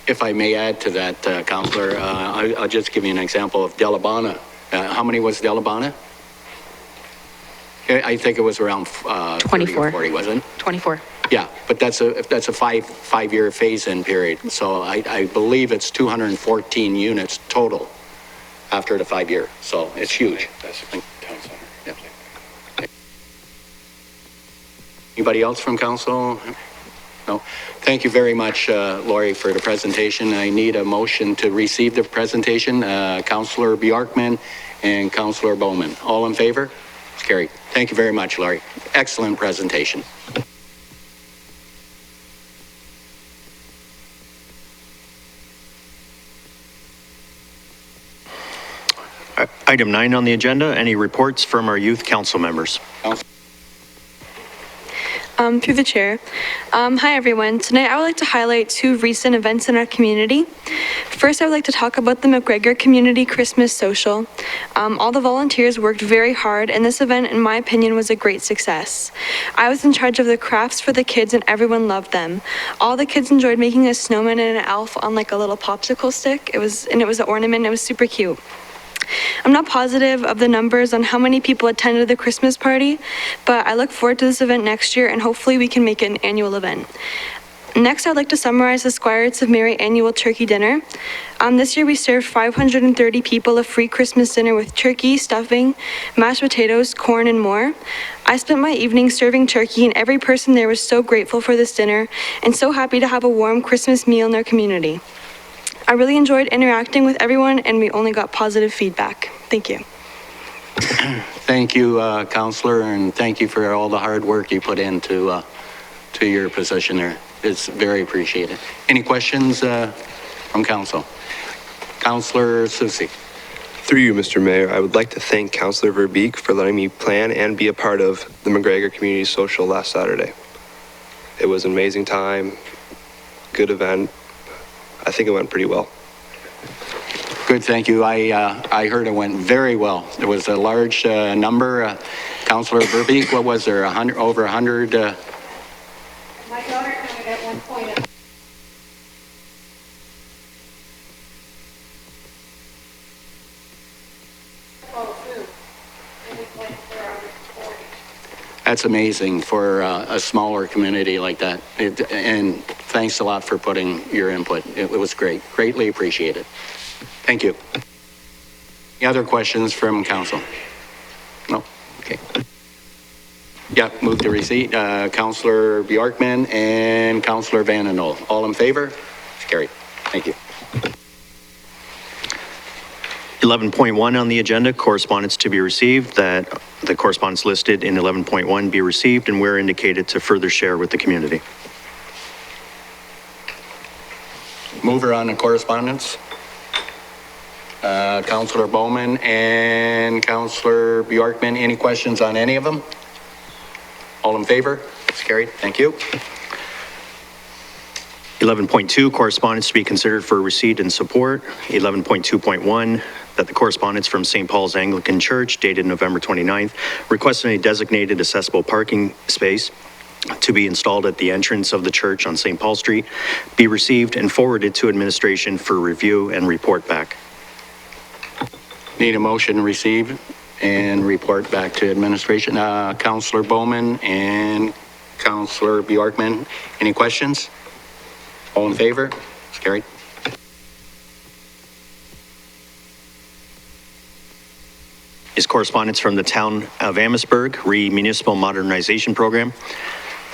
If I may add to that, Councillor, I'll just give you an example of Delabana. How many was Delabana? I think it was around 24. 40, wasn't it? 24. Yeah, but that's a five-year phase-in period. So I believe it's 214 units total after the 5-year. So it's huge. That's town center. Yeah. Anybody else from council? No. Thank you very much, Lori, for the presentation. I need a motion to receive the presentation. Councillor Bjorkman and Councillor Bowman. All in favor? It's carried. Thank you very much, Lori. Excellent presentation. Item 9 on the agenda, any reports from our youth council members? Through the chair. Hi, everyone. Tonight, I would like to highlight 2 recent events in our community. First, I would like to talk about the McGregor Community Christmas Social. All the volunteers worked very hard, and this event, in my opinion, was a great success. I was in charge of the crafts for the kids, and everyone loved them. All the kids enjoyed making a snowman and an elf on like a little popsicle stick. It was an ornament. It was super cute. I'm not positive of the numbers on how many people attended the Christmas party, but I look forward to this event next year, and hopefully we can make it an annual event. Next, I'd like to summarize the Squires of Mary annual turkey dinner. This year we served 530 people a free Christmas dinner with turkey, stuffing, mashed potatoes, corn, and more. I spent my evening serving turkey, and every person there was so grateful for this dinner and so happy to have a warm Christmas meal in their community. I really enjoyed interacting with everyone, and we only got positive feedback. Thank you. Thank you, Councillor, and thank you for all the hard work you put into to your position there. It's very appreciated. Any questions from Council? Councillor Susi. Through you, Mr. Mayor, I would like to thank Councillor Verbeek for letting me plan and be a part of the McGregor Community Social last Saturday. It was an amazing time, good event. I think it went pretty well. Good, thank you. I heard it went very well. There was a large number. Councillor Verbeek, what was there? Over 100? My daughter counted at one point. That's amazing for a smaller community like that. And thanks a lot for putting your input. It was great. Greatly appreciated. Thank you. Any other questions from council? No? Okay. Yeah, move to receipt. Councillor Bjorkman and Councillor Vandenol. All in favor? It's carried. Thank you. 11.1 on the agenda, correspondence to be received, that the correspondence listed in 11.1 be received and where indicated to further share with the community. Mover on the correspondence. Councillor Bowman and Councillor Bjorkman, any questions on any of them? All in favor? It's carried. Thank you. 11.2, correspondence to be considered for receipt and support. 11.2.1, that the correspondence from St. Paul's Anglican Church dated November 29th, requesting a designated accessible parking space to be installed at the entrance of the church on St. Paul Street, be received and forwarded to administration for review and report back. Need a motion to receive and report back to administration. Councillor Bowman and Councillor Bjorkman, any questions? All in favor? It's carried. Is correspondence from the town of Amherstburg Municipal Modernization Program.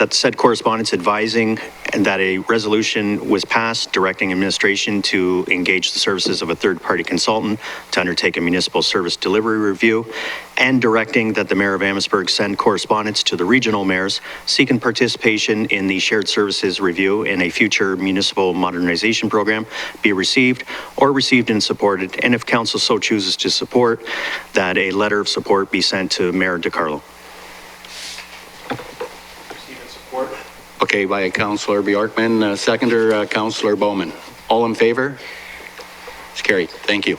That said correspondence advising and that a resolution was passed directing administration to engage the services of a third-party consultant to undertake a municipal service delivery review, and directing that the Mayor of Amherstburg send correspondence to the regional mayors seeking participation in the shared services review in a future municipal modernization program be received or received and supported, and if council so chooses to support, that a letter of support be sent to Mayor DeCarlo. Okay, by Councillor Bjorkman, seconder, Councillor Bowman. All in favor? It's carried. Thank you.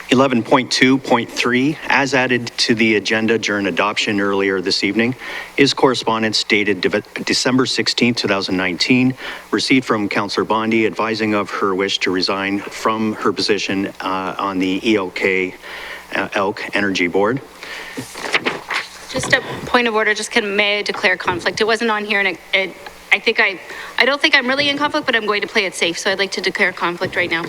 11.2.3, as added to the agenda during adoption earlier this evening, is correspondence dated December 16, 2019, received from Councillor Bondi advising of her wish to resign from her position on the ELK Energy Board. Just a point of order, may I declare conflict? It wasn't on here, and I don't think I'm really in conflict, but I'm going to play it safe, so I'd like to declare conflict right now.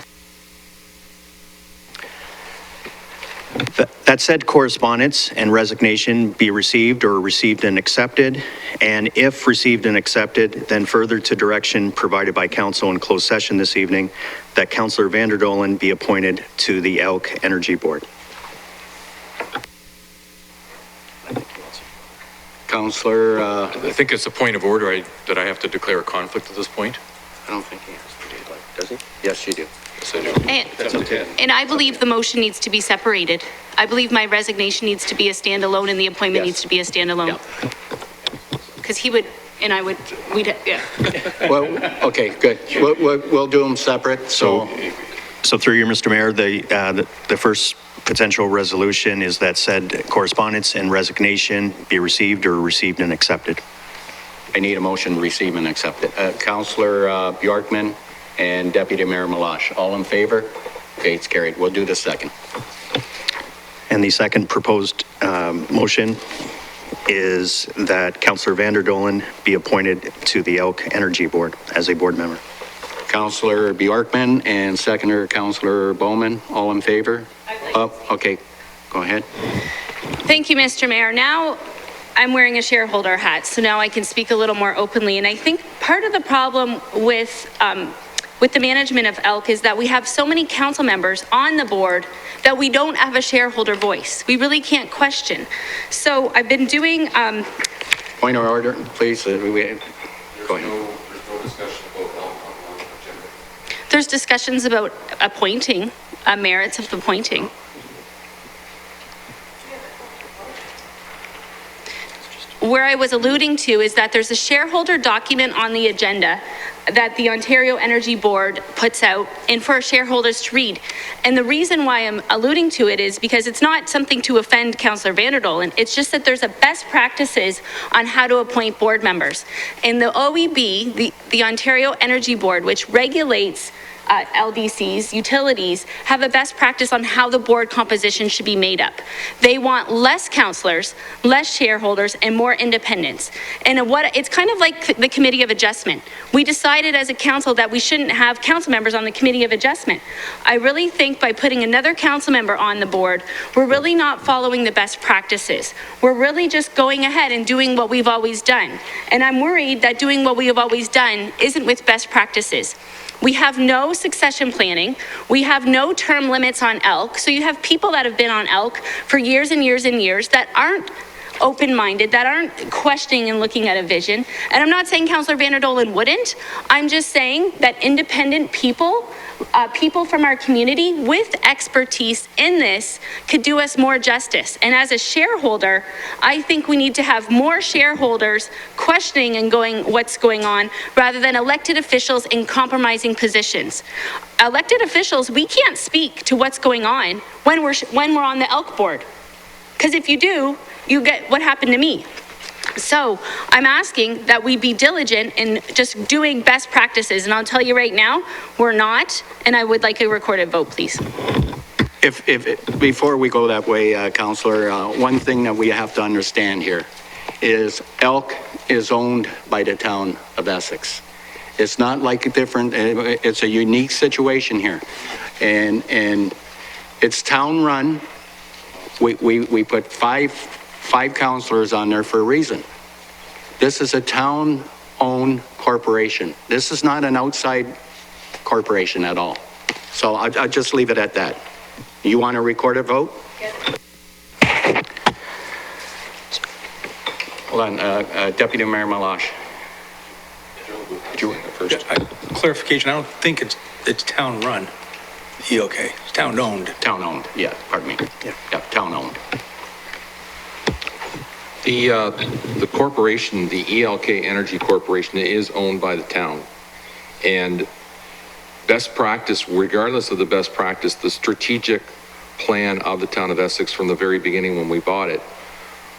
That said correspondence and resignation be received or received and accepted, and if received and accepted, then further to direction provided by council in closed session this evening, that Councillor Vanderdolen be appointed to the ELK Energy Board. Councillor, I think it's a point of order that I have to declare a conflict at this point. I don't think he has to do that, does he? Yes, you do. Yes, I do. That's okay. And I believe the motion needs to be separated. I believe my resignation needs to be a standalone and the appointment needs to be a standalone. Because he would, and I would, yeah. Well, okay, good. We'll do them separate, so. So through you, Mr. Mayor, the first potential resolution is that said correspondence and resignation be received or received and accepted. I need a motion to receive and accept it. Councillor Bjorkman and Deputy Mayor Malash, all in favor? Okay, it's carried. We'll do the second. And the second proposed motion is that Councillor Vanderdolen be appointed to the ELK Energy Board as a board member. Councillor Bjorkman and seconder Councillor Bowman, all in favor? Okay, go ahead. Thank you, Mr. Mayor. Now I'm wearing a shareholder hat, so now I can speak a little more openly. And I think part of the problem with the management of ELK is that we have so many council members on the board that we don't have a shareholder voice. We really can't question. So I've been doing... Point of order, please. Go ahead. There's discussions about appointing, merits of appointing. Where I was alluding to is that there's a shareholder document on the agenda that the Ontario Energy Board puts out and for shareholders to read. And the reason why I'm alluding to it is because it's not something to offend Councillor Vanderdolen. It's just that there's a best practices on how to appoint board members. And the OEB, the Ontario Energy Board, which regulates LDCs, utilities, have a best practice on how the board composition should be made up. They want less councillors, less shareholders, and more independence. And it's kind of like the Committee of Adjustment. We decided as a council that we shouldn't have council members on the Committee of Adjustment. I really think by putting another council member on the board, we're really not following the best practices. We're really just going ahead and doing what we've always done. And I'm worried that doing what we have always done isn't with best practices. We have no succession planning. We have no term limits on elk. So you have people that have been on elk for years and years and years that aren't open-minded, that aren't questioning and looking at a vision. And I'm not saying Councillor Vanderdolen wouldn't. I'm just saying that independent people, people from our community with expertise in this could do us more justice. And as a shareholder, I think we need to have more shareholders questioning and going, what's going on, rather than elected officials in compromising positions. Elected officials, we can't speak to what's going on when we're on the elk board. Because if you do, you get what happened to me. So I'm asking that we be diligent in just doing best practices. And I'll tell you right now, we're not. And I would like a recorded vote, please. Before we go that way, Councillor, one thing that we have to understand here is elk is owned by the town of Essex. It's not like a different, it's a unique situation here. And it's town run. We put five councillors on there for a reason. This is a town-owned corporation. This is not an outside corporation at all. So I'll just leave it at that. You want a recorded vote? Yes. Hold on, Deputy Mayor Malash. Clarification, I don't think it's town-run, ELK. It's town-owned. Town-owned, yeah, pardon me. Yeah, town-owned. The corporation, the ELK Energy Corporation, is owned by the town. And best practice, regardless of the best practice, the strategic plan of the town of Essex from the very beginning when we bought it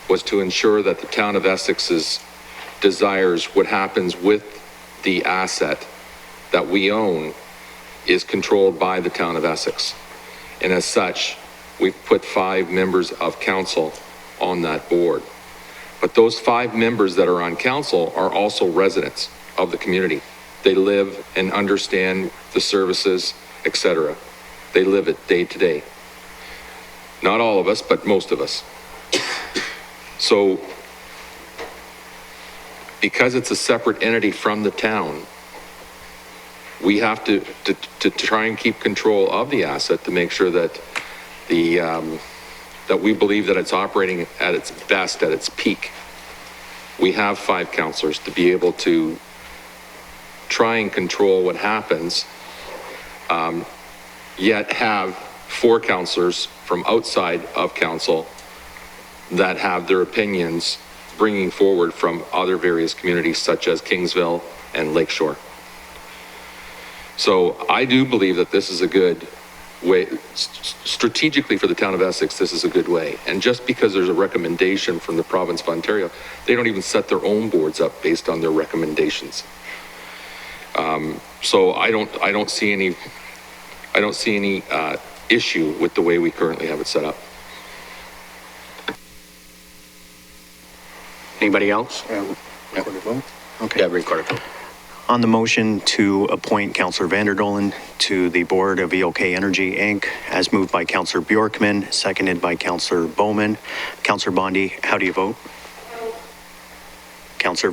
was to ensure that the town of Essex's desires, what happens with the asset that we own, is controlled by the town of Essex. And as such, we've put 5 members of council on that board. But those 5 members that are on council are also residents of the community. They live and understand the services, etc. They live it day to day. Not all of us, but most of us. So, because it's a separate entity from the town, we have to try and keep control of the asset to make sure that that we believe that it's operating at its best, at its peak. We have 5 councillors to be able to try and control what happens, yet have 4 councillors from outside of council that have their opinions bringing forward from other various communities such as Kingsville and Lakeshore. So I do believe that this is a good way, strategically for the town of Essex, this is a good way. And just because there's a recommendation from the province of Ontario, they don't even set their own boards up based on their recommendations. So I don't see any issue with the way we currently have it set up. Anybody else? Recorded vote? Okay. Yeah, recorded vote. On the motion to appoint Councillor Vanderdolen to the board of ELK Energy, Inc., as moved by Councillor Bjorkman, seconded by Councillor Bowman. Councillor Bondi, how do you vote? Councillor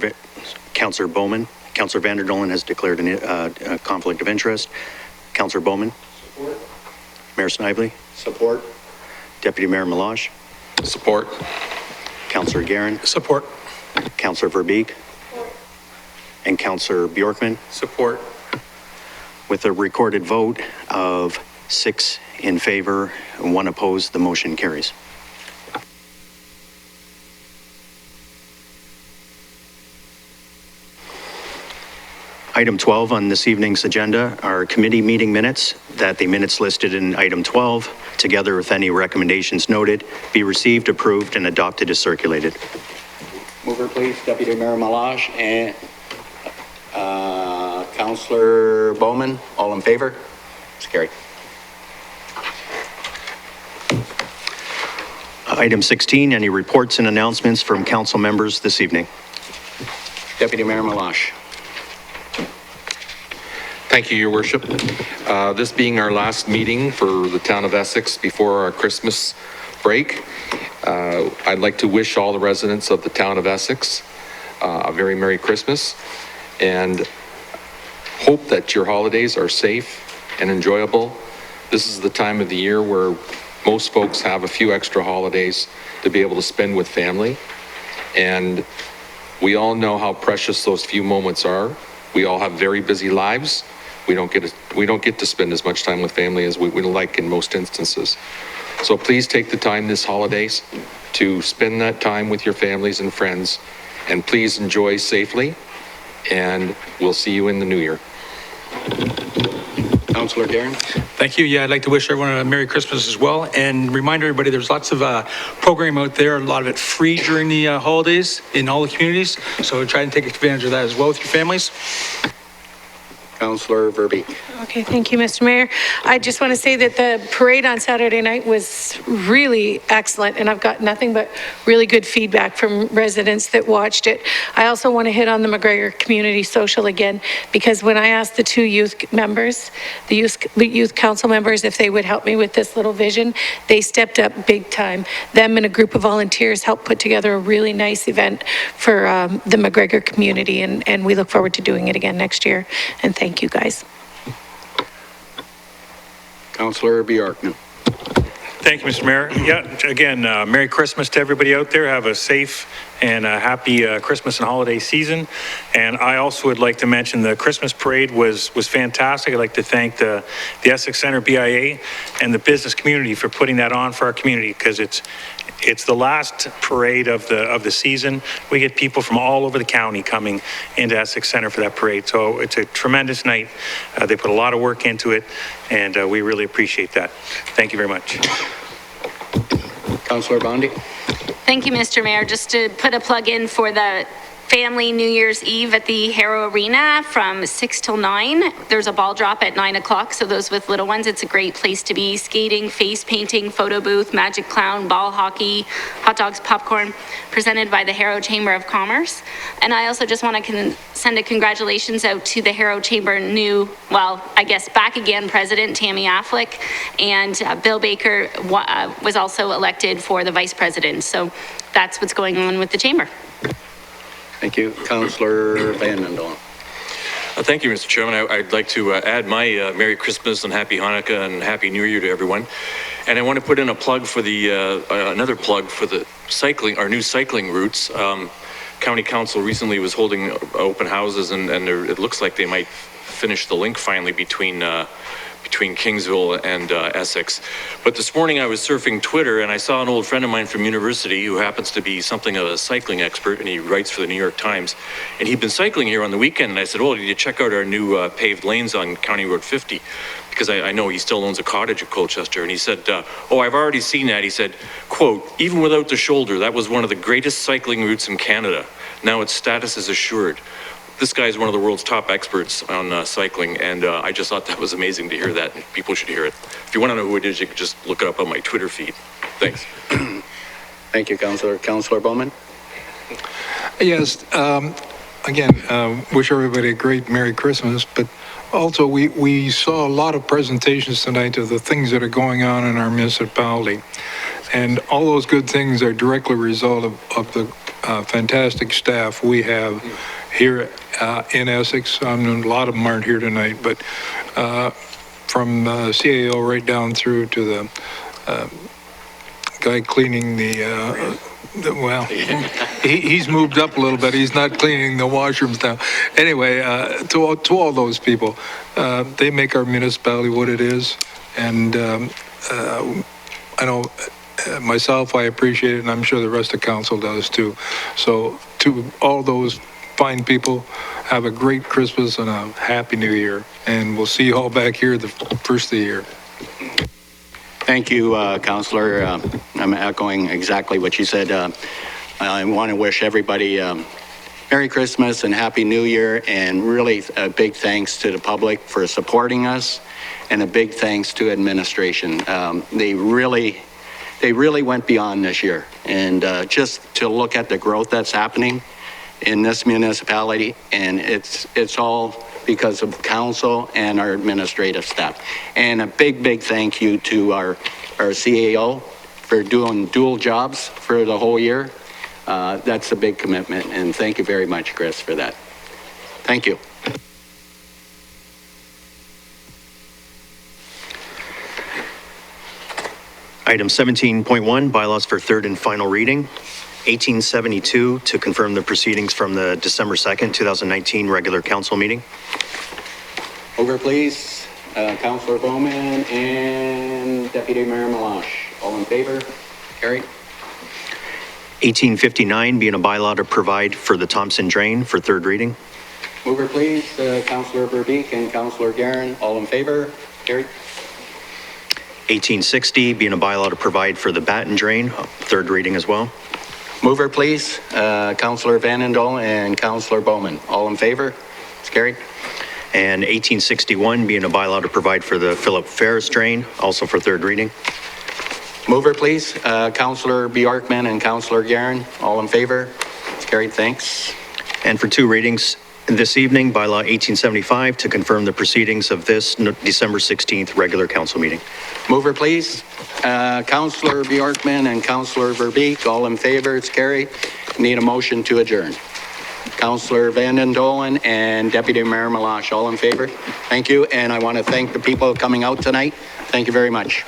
Bowman. Councillor Vanderdolen has declared a conflict of interest. Councillor Bowman? Support. Mayor Snively? Support. Deputy Mayor Malash? Support. Councillor Guerin? Support. Councillor Verbeek? And Councillor Bjorkman? Support. With a recorded vote of 6 in favor and 1 opposed, the motion carries. Item 12 on this evening's agenda are committee meeting minutes, that the minutes listed in item 12, together with any recommendations noted, be received, approved, and adopted as circulated. Mover, please, Deputy Mayor Malash and Councillor Bowman, all in favor? It's carried. Item 16, any reports and announcements from council members this evening? Deputy Mayor Malash. Thank you, Your Worship. This being our last meeting for the town of Essex before our Christmas break, I'd like to wish all the residents of the town of Essex a very Merry Christmas and hope that your holidays are safe and enjoyable. This is the time of the year where most folks have a few extra holidays to be able to spend with family. And we all know how precious those few moments are. We all have very busy lives. We don't get to spend as much time with family as we would like in most instances. So please take the time this holidays to spend that time with your families and friends, and please enjoy safely, and we'll see you in the new year. Councillor Darren. Thank you. Yeah, I'd like to wish everyone a Merry Christmas as well, and remind everybody there's lots of program out there, a lot of it free during the holidays in all the communities, so try and take advantage of that as well with your families. Councillor Verbeek. Okay, thank you, Mr. Mayor. I just want to say that the parade on Saturday night was really excellent, and I've got nothing but really good feedback from residents that watched it. I also want to hit on the McGregor Community Social again, because when I asked the two youth members, the youth council members, if they would help me with this little vision, they stepped up big time. Them and a group of volunteers helped put together a really nice event for the McGregor community, and we look forward to doing it again next year. And thank you, guys. Councillor Bjorkman. Thank you, Mr. Mayor. Yeah, again, Merry Christmas to everybody out there. Have a safe and a happy Christmas and holiday season. And I also would like to mention the Christmas parade was fantastic. I'd like to thank the Essex Center BIA and the business community for putting that on for our community, because it's the last parade of the season. We get people from all over the county coming into Essex Center for that parade. So it's a tremendous night. They put a lot of work into it, and we really appreciate that. Thank you very much. Councillor Bondi. Thank you, Mr. Mayor. Just to put a plug in for the family New Year's Eve at the Harrow Arena from 6 till 9. There's a ball drop at 9 o'clock, so those with little ones, it's a great place to be. Skating, face painting, photo booth, magic clown, ball hockey, hot dogs, popcorn, presented by the Harrow Chamber of Commerce. And I also just want to send a congratulations out to the Harrow Chamber new, well, I guess back again, President Tammy Affleck, and Bill Baker was also elected for the Vice President. So that's what's going on with the Chamber. Thank you. Councillor Van Andel. Thank you, Mr. Chairman. I'd like to add my Merry Christmas and Happy Hanukkah and Happy New Year to everyone. And I want to put in a plug for another plug for the cycling, our new cycling routes. County Council recently was holding open houses, and it looks like they might finish the link finally between Kingsville and Essex. But this morning I was surfing Twitter and I saw an old friend of mine from university who happens to be something of a cycling expert, and he writes for the New York Times. And he'd been cycling here on the weekend, and I said, "Oh, did you check out our new paved lanes on County Road 50? Because I know he still owns a cottage at Colchester." And he said, "Oh, I've already seen that." He said, quote, "Even without the shoulder, that was one of the greatest cycling routes in Canada. Now its status is assured." This guy is one of the world's top experts on cycling, and I just thought that was amazing to hear that. People should hear it. If you want to know who it is, you can just look it up on my Twitter feed. Thanks. Thank you, Councillor. Councillor Bowman. Yes, again, wish everybody a great Merry Christmas, but also we saw a lot of presentations tonight of the things that are going on in our municipality. And all those good things are directly a result of the fantastic staff we have here in Essex. A lot of them aren't here tonight, but from CAO right down through to the guy cleaning well, he's moved up a little bit. He's not cleaning the washrooms now. Anyway, to all those people, they make our municipality what it is. And I know myself, I appreciate it, and I'm sure the rest of council does too. So to all those fine people, have a great Christmas and a happy New Year. And we'll see you all back here the first of the year. Thank you, Councillor. I'm echoing exactly what you said. I want to wish everybody Merry Christmas and Happy New Year, and really a big thanks to the public for supporting us, and a big thanks to administration. They really went beyond this year, and just to look at the growth that's happening in this municipality, and it's all because of council and our administrative staff. And a big thank you to our CAO for doing dual jobs for the whole year. That's a big commitment, and thank you very much, Chris, for that. Thank you. Item 17.1, bylaws for third and final reading. 1872, to confirm the proceedings from the December 2nd, 2019 regular council meeting. Over, please. Councillor Bowman and Deputy Mayor Melange. All in favor? Carried. 1859, being a bylaw to provide for the Thompson Drain for third reading. Mover, please. Councillor Verbeek and Councillor Guerin. All in favor? Carried. 1860, being a bylaw to provide for the Batten Drain, third reading as well. Mover, please. Councillor Vanendel and Councillor Bowman. All in favor? It's carried. And 1861, being a bylaw to provide for the Philip Ferris Drain, also for third reading. Mover, please. Councillor Bjorkman and Councillor Guerin. All in favor? It's carried. Thanks. And for two readings this evening, bylaw 1875, to confirm the proceedings of this December 16th regular council meeting. Mover, please. Councillor Bjorkman and Councillor Verbeek. All in favor? It's carried. Need a motion to adjourn. Councillor Vanden Dolen and Deputy Mayor Melange. All in favor? Thank you. And I want to thank the people coming out tonight. Thank you very much.